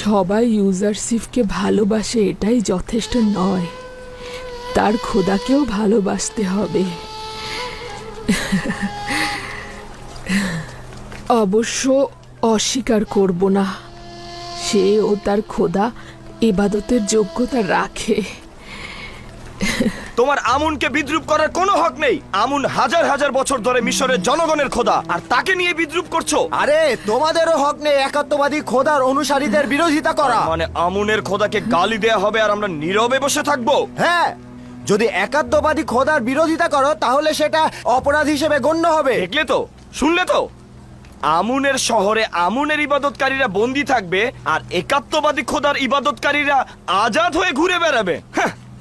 সবাই ইউজারশিপকে ভালোবাসে এটাই যথেষ্ট নয়, তার খোদাকেও ভালোবাসতে হবে। অবশ্য অস্বীকার করব না, সে ও তার খোদা ইবাদতের যোগ্যতা রাখে। তোমার আমুনকে বিদ্রুপ করার কোনো হক নেই। আমুন হাজার হাজার বছর ধরে মিশরের জনগণের খোদা, আর তাকে নিয়ে বিদ্রুপ করছো। আরে তোমাদেরও হক নেই একাত্মবাদী খোদার অনুসারীদের বিরোধিতা করা। মানে আমুনের খোদাকে গালি দেয়া হবে আর আমরা নীরবে বসে থাকবো? হ্যাঁ, যদি একাত্মবাদী খোদার বিরোধিতা করো তাহলে সেটা অপরাধ হিসেবে গণ্য হবে। দেখলে তো, শুনলে তো, আমুনের শহরে আমুনের ইবাদতকারীরা বন্দী থাকবে আর একাত্মবাদী খোদার ইবাদতকারীরা আজাদ হয়ে ঘুরে বেড়াবে।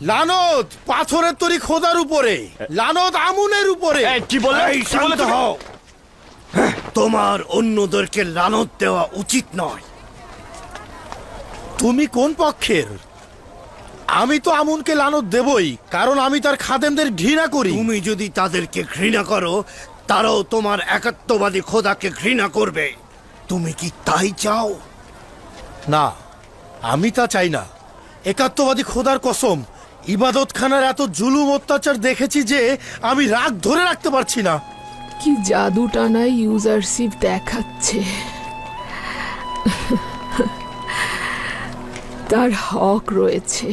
লানত পাথরের তৈরি খোদার উপরে, লানত আমুনের উপরে। কি বলে? তোমার অন্যদেরকে লানত দেওয়া উচিত নয়। তুমি কোন পক্ষের? আমি তো আমুনকে লানত দেবই, কারণ আমি তার খাদেমদের ঘৃণা করি। তুমি যদি তাদেরকে ঘৃণা করো, তারাও তোমার একাত্মবাদী খোদাকে ঘৃণা করবে। তুমি কি তাই চাও? না, আমি তা চাই না। একাত্মবাদী খোদার কসম, ইবাদতখানার এত জুলুম অত্যাচার দেখেছি যে আমি রাগ ধরে রাখতে পারছি না। কি জাদু টানায় ইউজারশিপ দেখাচ্ছে। তার হক রয়েছে।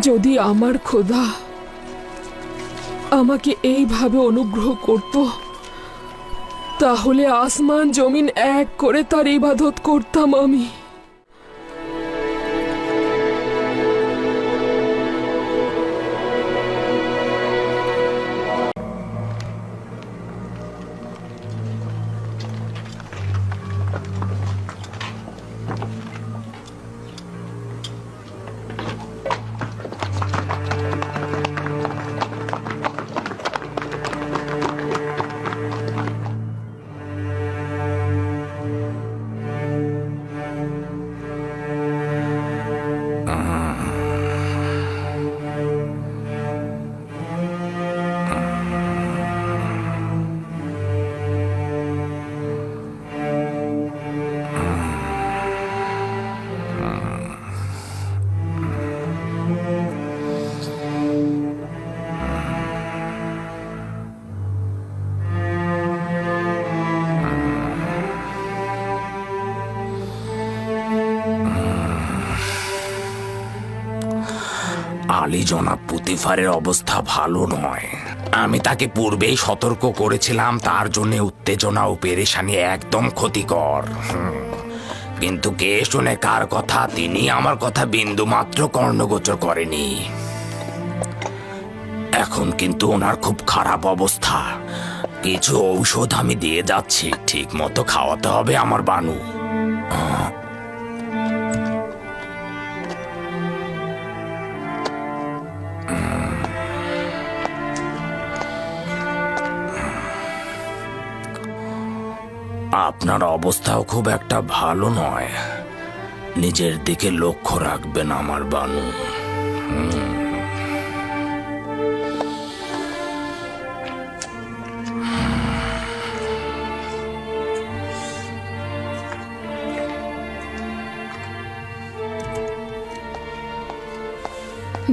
যদি আমার খোদা আমাকে এইভাবে অনুগ্রহ করত, তাহলে আসমান জমিন এক করে তার ইবাদত করতাম আমি। আলী জনাব পুতিফারের অবস্থা ভালো নয়। আমি তাকে পূর্বেই সতর্ক করেছিলাম, তার জন্য উত্তেজনা ও পেরেশানি একদম ক্ষতিকর। কিন্তু কে শুনে কার কথা, তিনি আমার কথা বিন্দু মাত্র কর্ণগোচর করেনি। এখন কিন্তু ওনার খুব খারাপ অবস্থা। কিছু ঔষধ আমি দিয়ে যাচ্ছি, ঠিক মতো খাওয়াতে হবে আমার বানু। আপনার অবস্থাও খুব একটা ভালো নয়। নিজের দিকে লক্ষ্য রাখবেন আমার বানু।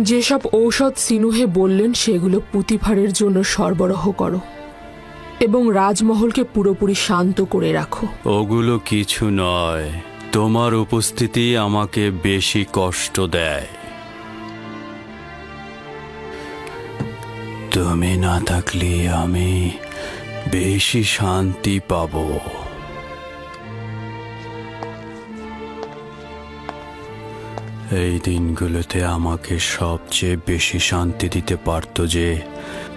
যেসব ঔষধ সিনুহে বললেন সেগুলো পুতিফারের জন্য সরবরাহ করো এবং রাজমহলকে পুরোপুরি শান্ত করে রাখো। ওগুলো কিছু নয়, তোমার উপস্থিতি আমাকে বেশি কষ্ট দেয়। তুমি না থাকলে আমি বেশি শান্তি পাবো। এই দিনগুলোতে আমাকে সবচেয়ে বেশি শান্তি দিতে পারত যে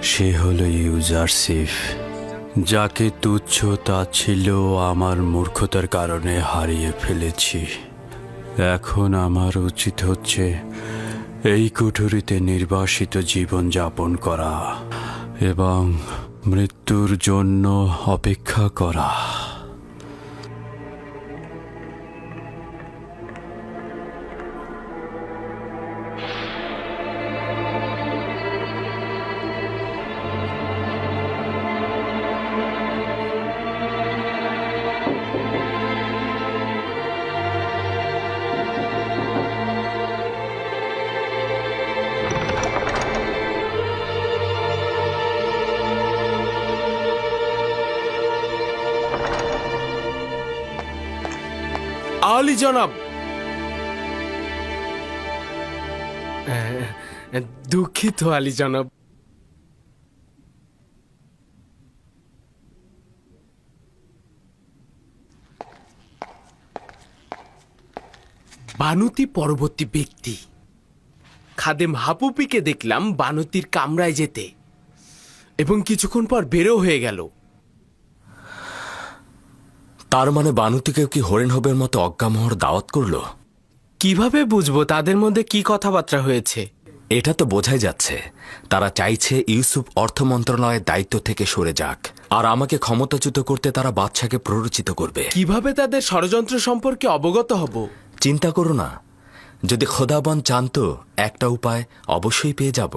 সে হলো ইউজারসিফ, যাকে তুচ্ছ তাচ্ছিল্য আমার মূর্খতার কারণে হারিয়ে ফেলেছি। এখন আমার উচিত হচ্ছে এই কুঠুরিতে নির্বাসিত জীবন যাপন করা এবং মৃত্যুর জন্য অপেক্ষা করা। আলী জনাব, দুঃখিত আলী জনাব। বানুতি পরবর্তী ব্যক্তি। খাদেম হাপুপিকে দেখলাম বানুতির কামরায় যেতে এবং কিছুক্ষণ পর বেরো হয়ে গেল। তার মানে বানুতিকেও কি হরিণহবের মতো অজ্ঞামোহর দাওয়াত করলো? কিভাবে বুঝবো তাদের মধ্যে কি কথাবার্তা হয়েছে? এটা তো বোঝাই যাচ্ছে তারা চাইছে ইউসুফ অর্থ মন্ত্রণালয়ের দায়িত্ব থেকে সরে যাক, আর আমাকে ক্ষমতাচ্যুত করতে তারা বাদশাকে প্ররোচিত করবে। কিভাবে তাদের ষড়যন্ত্র সম্পর্কে অবগত হব? চিন্তা করো না, যদি খোদাবন চান তো একটা উপায় অবশ্যই পেয়ে যাব।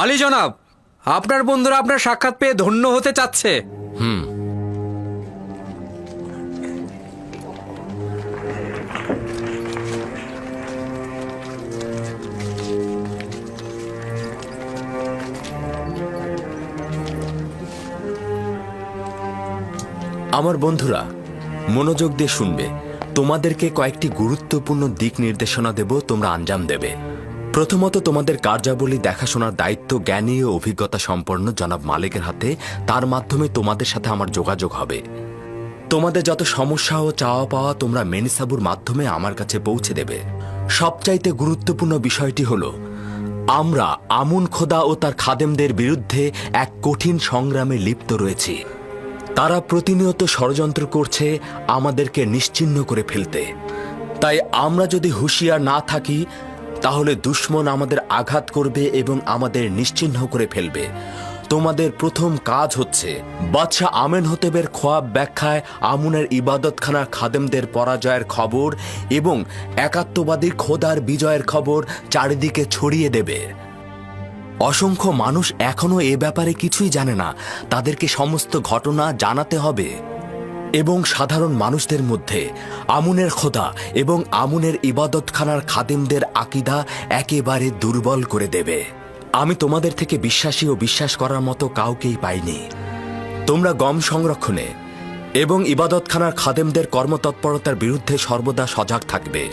আলী জনাব, আপনার বন্ধুরা আপনার সাক্ষাৎ পেয়ে ধন্য হতে চাচ্ছে। আমার বন্ধুরা মনোযোগ দিয়ে শুনবে, তোমাদেরকে কয়েকটি গুরুত্বপূর্ণ দিক নির্দেশনা দেব, তোমরা আঞ্জাম দেবে। প্রথমত, তোমাদের কার্যাবলী দেখাশোনার দায়িত্ব জ্ঞানী ও অভিজ্ঞতা সম্পন্ন জনাব মালিকের হাতে। তার মাধ্যমে তোমাদের সাথে আমার যোগাযোগ হবে। তোমাদের যত সমস্যা ও চাওয়া পাওয়া তোমরা মেনিসাবুর মাধ্যমে আমার কাছে পৌঁছে দেবে। সবচাইতে গুরুত্বপূর্ণ বিষয়টি হলো, আমরা আমুন খোদা ও তার খাদেমদের বিরুদ্ধে এক কঠিন সংগ্রামে লিপ্ত রয়েছি। তারা প্রতিনিয়ত ষড়যন্ত্র করছে আমাদেরকে নিশ্চিহ্ন করে ফেলতে। তাই আমরা যদি হুঁশিয়ার না থাকি তাহলে দুশমন আমাদের আঘাত করবে এবং আমাদের নিশ্চিহ্ন করে ফেলবে। তোমাদের প্রথম কাজ হচ্ছে বাদশাহ আমেনহোতেবের খোয়াব ব্যাখ্যায় আমুনের ইবাদতখানার খাদেমদের পরাজয়ের খবর এবং একাত্মবাদী খোদার বিজয়ের খবর চারিদিকে ছড়িয়ে দেবে। অসংখ্য মানুষ এখনো এ ব্যাপারে কিছুই জানে না, তাদেরকে সমস্ত ঘটনা জানাতে হবে এবং সাধারণ মানুষদের মধ্যে আমুনের খোদা এবং আমুনের ইবাদতখানার খাদেমদের আকিদা একেবারে দুর্বল করে দেবে। আমি তোমাদের থেকে বিশ্বাসী ও বিশ্বাস করার মতো কাউকেই পাইনি। তোমরা গম সংরক্ষণে এবং ইবাদতখানার খাদেমদের কর্মতৎপরতার বিরুদ্ধে সর্বদা সজাগ থাকবে।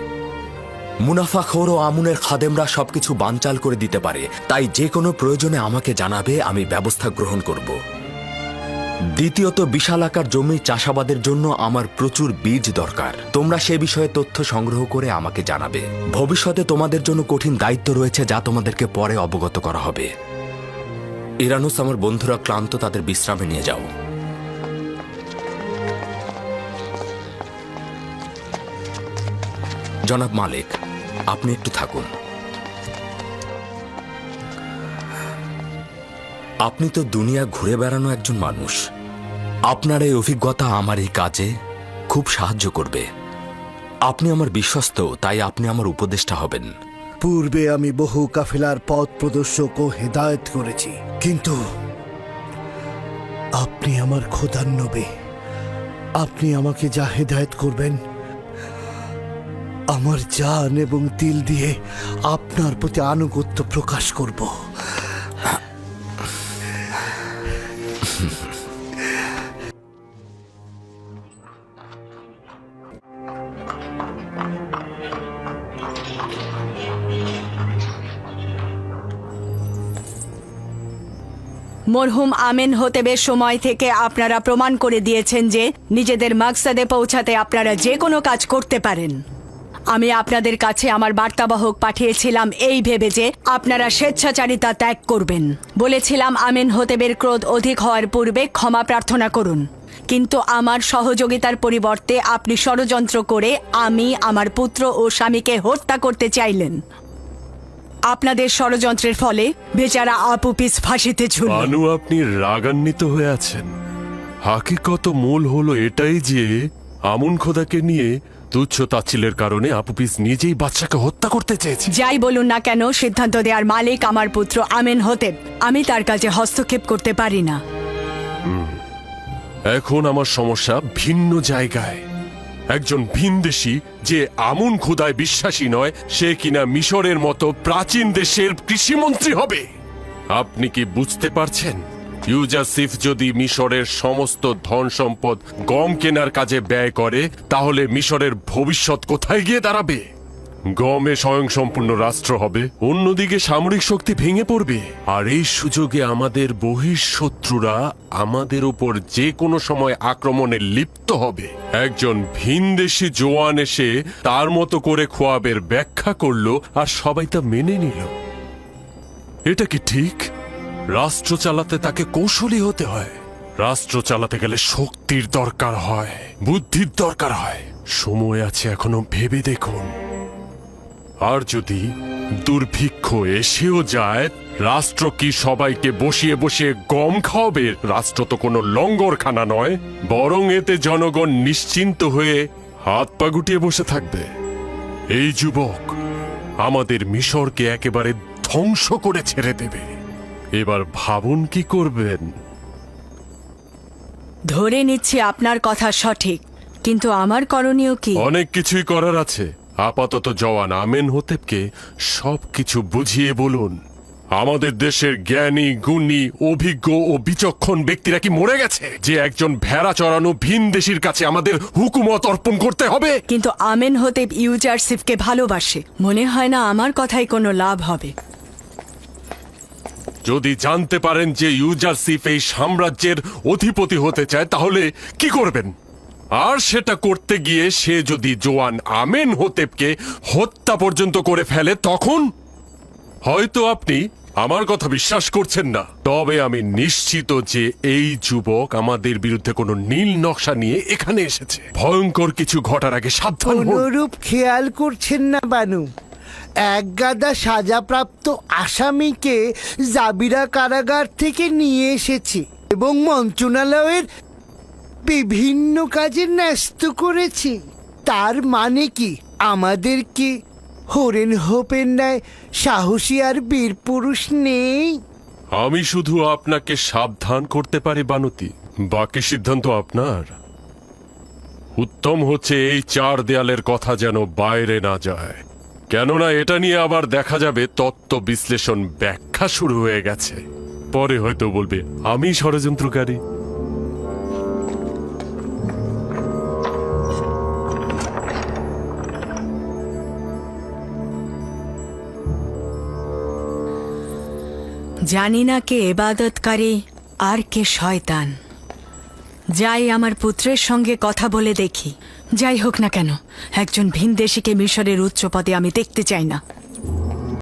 মুনাফাখোর ও আমুনের খাদেমরা সবকিছু বানচাল করে দিতে পারে, তাই যে কোনো প্রয়োজনে আমাকে জানাবে, আমি ব্যবস্থা গ্রহণ করব। দ্বিতীয়ত, বিশাল আকার জমি চাষাবাদের জন্য আমার প্রচুর বীজ দরকার। তোমরা সে বিষয়ে তথ্য সংগ্রহ করে আমাকে জানাবে। ভবিষ্যতে তোমাদের জন্য কঠিন দায়িত্ব রয়েছে, যা তোমাদেরকে পরে অবগত করা হবে। ইরানুস, আমার বন্ধুরা ক্লান্ত, তাদের বিশ্রামে নিয়ে যাও। জনাব মালিক, আপনি একটু থাকুন। আপনি তো দুনিয়া ঘুরে বেড়ানো একজন মানুষ। আপনার এই অভিজ্ঞতা আমার এই কাজে খুব সাহায্য করবে। আপনি আমার বিশ্বস্ত, তাই আপনি আমার উপদেষ্টা হবেন। পূর্বে আমি বহু কাফেলার পথ প্রদর্শক ও হেদায়েত করেছি, কিন্তু আপনি আমার খোদার নবী। আপনি আমাকে যা হেদায়েত করবেন, আমার জান এবং দিল দিয়ে আপনার প্রতি আনুগত্য প্রকাশ করব। মরহুম আমেন হতেবের সময় থেকে আপনারা প্রমাণ করে দিয়েছেন যে নিজেদের মাকসাদে পৌঁছাতে আপনারা যে কোনো কাজ করতে পারেন। আমি আপনাদের কাছে আমার বার্তাবাহক পাঠিয়েছিলাম এই ভেবে যে আপনারা স্বেচ্ছাচারিতা ত্যাগ করবেন। বলেছিলাম আমেন হতেবের ক্রোধ অধিক হওয়ার পূর্বে ক্ষমা প্রার্থনা করুন, কিন্তু আমার সহযোগিতার পরিবর্তে আপনি ষড়যন্ত্র করে আমি আমার পুত্র ও স্বামীকে হত্যা করতে চাইলেন। আপনাদের ষড়যন্ত্রের ফলে বেচারা আপুপিস ফাঁসিতে ঝুলল। বানু, আপনি রাগান্বিত হয়ে আছেন। হাকিকত মূল হলো এটাই যে আমুন খোদাকে নিয়ে তুচ্ছ তাচ্ছিলের কারণে আপুপিস নিজেই বাচ্চাকে হত্যা করতে চেয়েছে। যাই বলুন না কেন, সিদ্ধান্ত দেওয়ার মালিক আমার পুত্র আমেন হতেব। আমি তার কাজে হস্তক্ষেপ করতে পারি না। এখন আমার সমস্যা ভিন্ন জায়গায়। একজন ভিনদেশী যে আমুন খোদায় বিশ্বাসী নয়, সে কিনা মিশরের মতো প্রাচীন দেশের কৃষিমন্ত্রী হবে। আপনি কি বুঝতে পারছেন? ইউজারসিফ যদি মিশরের সমস্ত ধন সম্পদ গম কেনার কাজে ব্যয় করে, তাহলে মিশরের ভবিষ্যৎ কোথায় গিয়ে দাঁড়াবে? গমে স্বয়ংসম্পূর্ণ রাষ্ট্র হবে, অন্যদিকে সামরিক শক্তি ভেঙে পড়বে, আর এই সুযোগে আমাদের বহিঃশত্রুরা আমাদের উপর যে কোনো সময় আক্রমণে লিপ্ত হবে। একজন ভিনদেশী জওয়ান এসে তার মতো করে খোয়াবের ব্যাখ্যা করলো, আর সবাই তা মেনে নিল। এটা কি ঠিক? রাষ্ট্র চালাতে তাকে কৌশলী হতে হয়। রাষ্ট্র চালাতে গেলে শক্তির দরকার হয়, বুদ্ধির দরকার হয়। সময় আছে এখনো, ভেবে দেখুন। আর যদি দুর্ভিক্ষ এসেও যায়, রাষ্ট্র কি সবাইকে বসিয়ে বসিয়ে গম খাওয়াবে? রাষ্ট্র তো কোনো লঙ্গরখানা নয়, বরং এতে জনগণ নিশ্চিন্ত হয়ে হাত পা গুটিয়ে বসে থাকবে। এই যুবক আমাদের মিশরকে একেবারে ধ্বংস করে ছেড়ে দেবে। এবার ভাবুন কি করবেন। ধরে নিচ্ছি আপনার কথা সঠিক, কিন্তু আমার করণীয় কি? অনেক কিছুই করার আছে। আপাতত জওয়ান আমেন হতেবকে সবকিছু বুঝিয়ে বলুন। আমাদের দেশের জ্ঞানী, গুণী, অভিজ্ঞ ও বিচক্ষণ ব্যক্তিরা কি মরে গেছে যে একজন ভেড়া চড়ানো ভিনদেশীর কাছে আমাদের হুকুমত অর্পণ করতে হবে? কিন্তু আমেন হতেব ইউজারসিফকে ভালোবাসে। মনে হয় না আমার কথায় কোনো লাভ হবে। যদি জানতে পারেন যে ইউজারসিফ এই সাম্রাজ্যের অধিপতি হতে চায়, তাহলে কি করবেন? আর সেটা করতে গিয়ে সে যদি জওয়ান আমেন হতেবকে হত্যা পর্যন্ত করে ফেলে, তখন হয়তো আপনি আমার কথা বিশ্বাস করছেন না। তবে আমি নিশ্চিত যে এই যুবক আমাদের বিরুদ্ধে কোনো নীল নকশা নিয়ে এখানে এসেছে। ভয়ঙ্কর কিছু ঘটার আগে সাবধান হন। অনুরূপ খেয়াল করছেন না বানু? এক গাদা সাজাপ্রাপ্ত আসামিকে জাবিরা কারাগার থেকে নিয়ে এসেছে এবং মন্ত্রণালয়ের বিভিন্ন কাজে ন্যস্ত করেছে। তার মানে কি আমাদেরকে হরেন হোপের ন্যায় সাহসী আর বীর পুরুষ নেই? আমি শুধু আপনাকে সাবধান করতে পারি বানুতি, বাকি সিদ্ধান্ত আপনার। উত্তম হচ্ছে এই চার দেয়ালের কথা যেন বাইরে না যায়, কেননা এটা নিয়ে আবার দেখা যাবে তত্ত্ব বিশ্লেষণ ব্যাখ্যা শুরু হয়ে গেছে। পরে হয়তো বলবে আমি ষড়যন্ত্রকারী। জানি না কে ইবাদতকারী আর কে শয়তান। যাই আমার পুত্রের সঙ্গে কথা বলে দেখি। যাই হোক না কেন, একজন ভিনদেশীকে মিশরের উচ্চ পদে আমি দেখতে চাই না।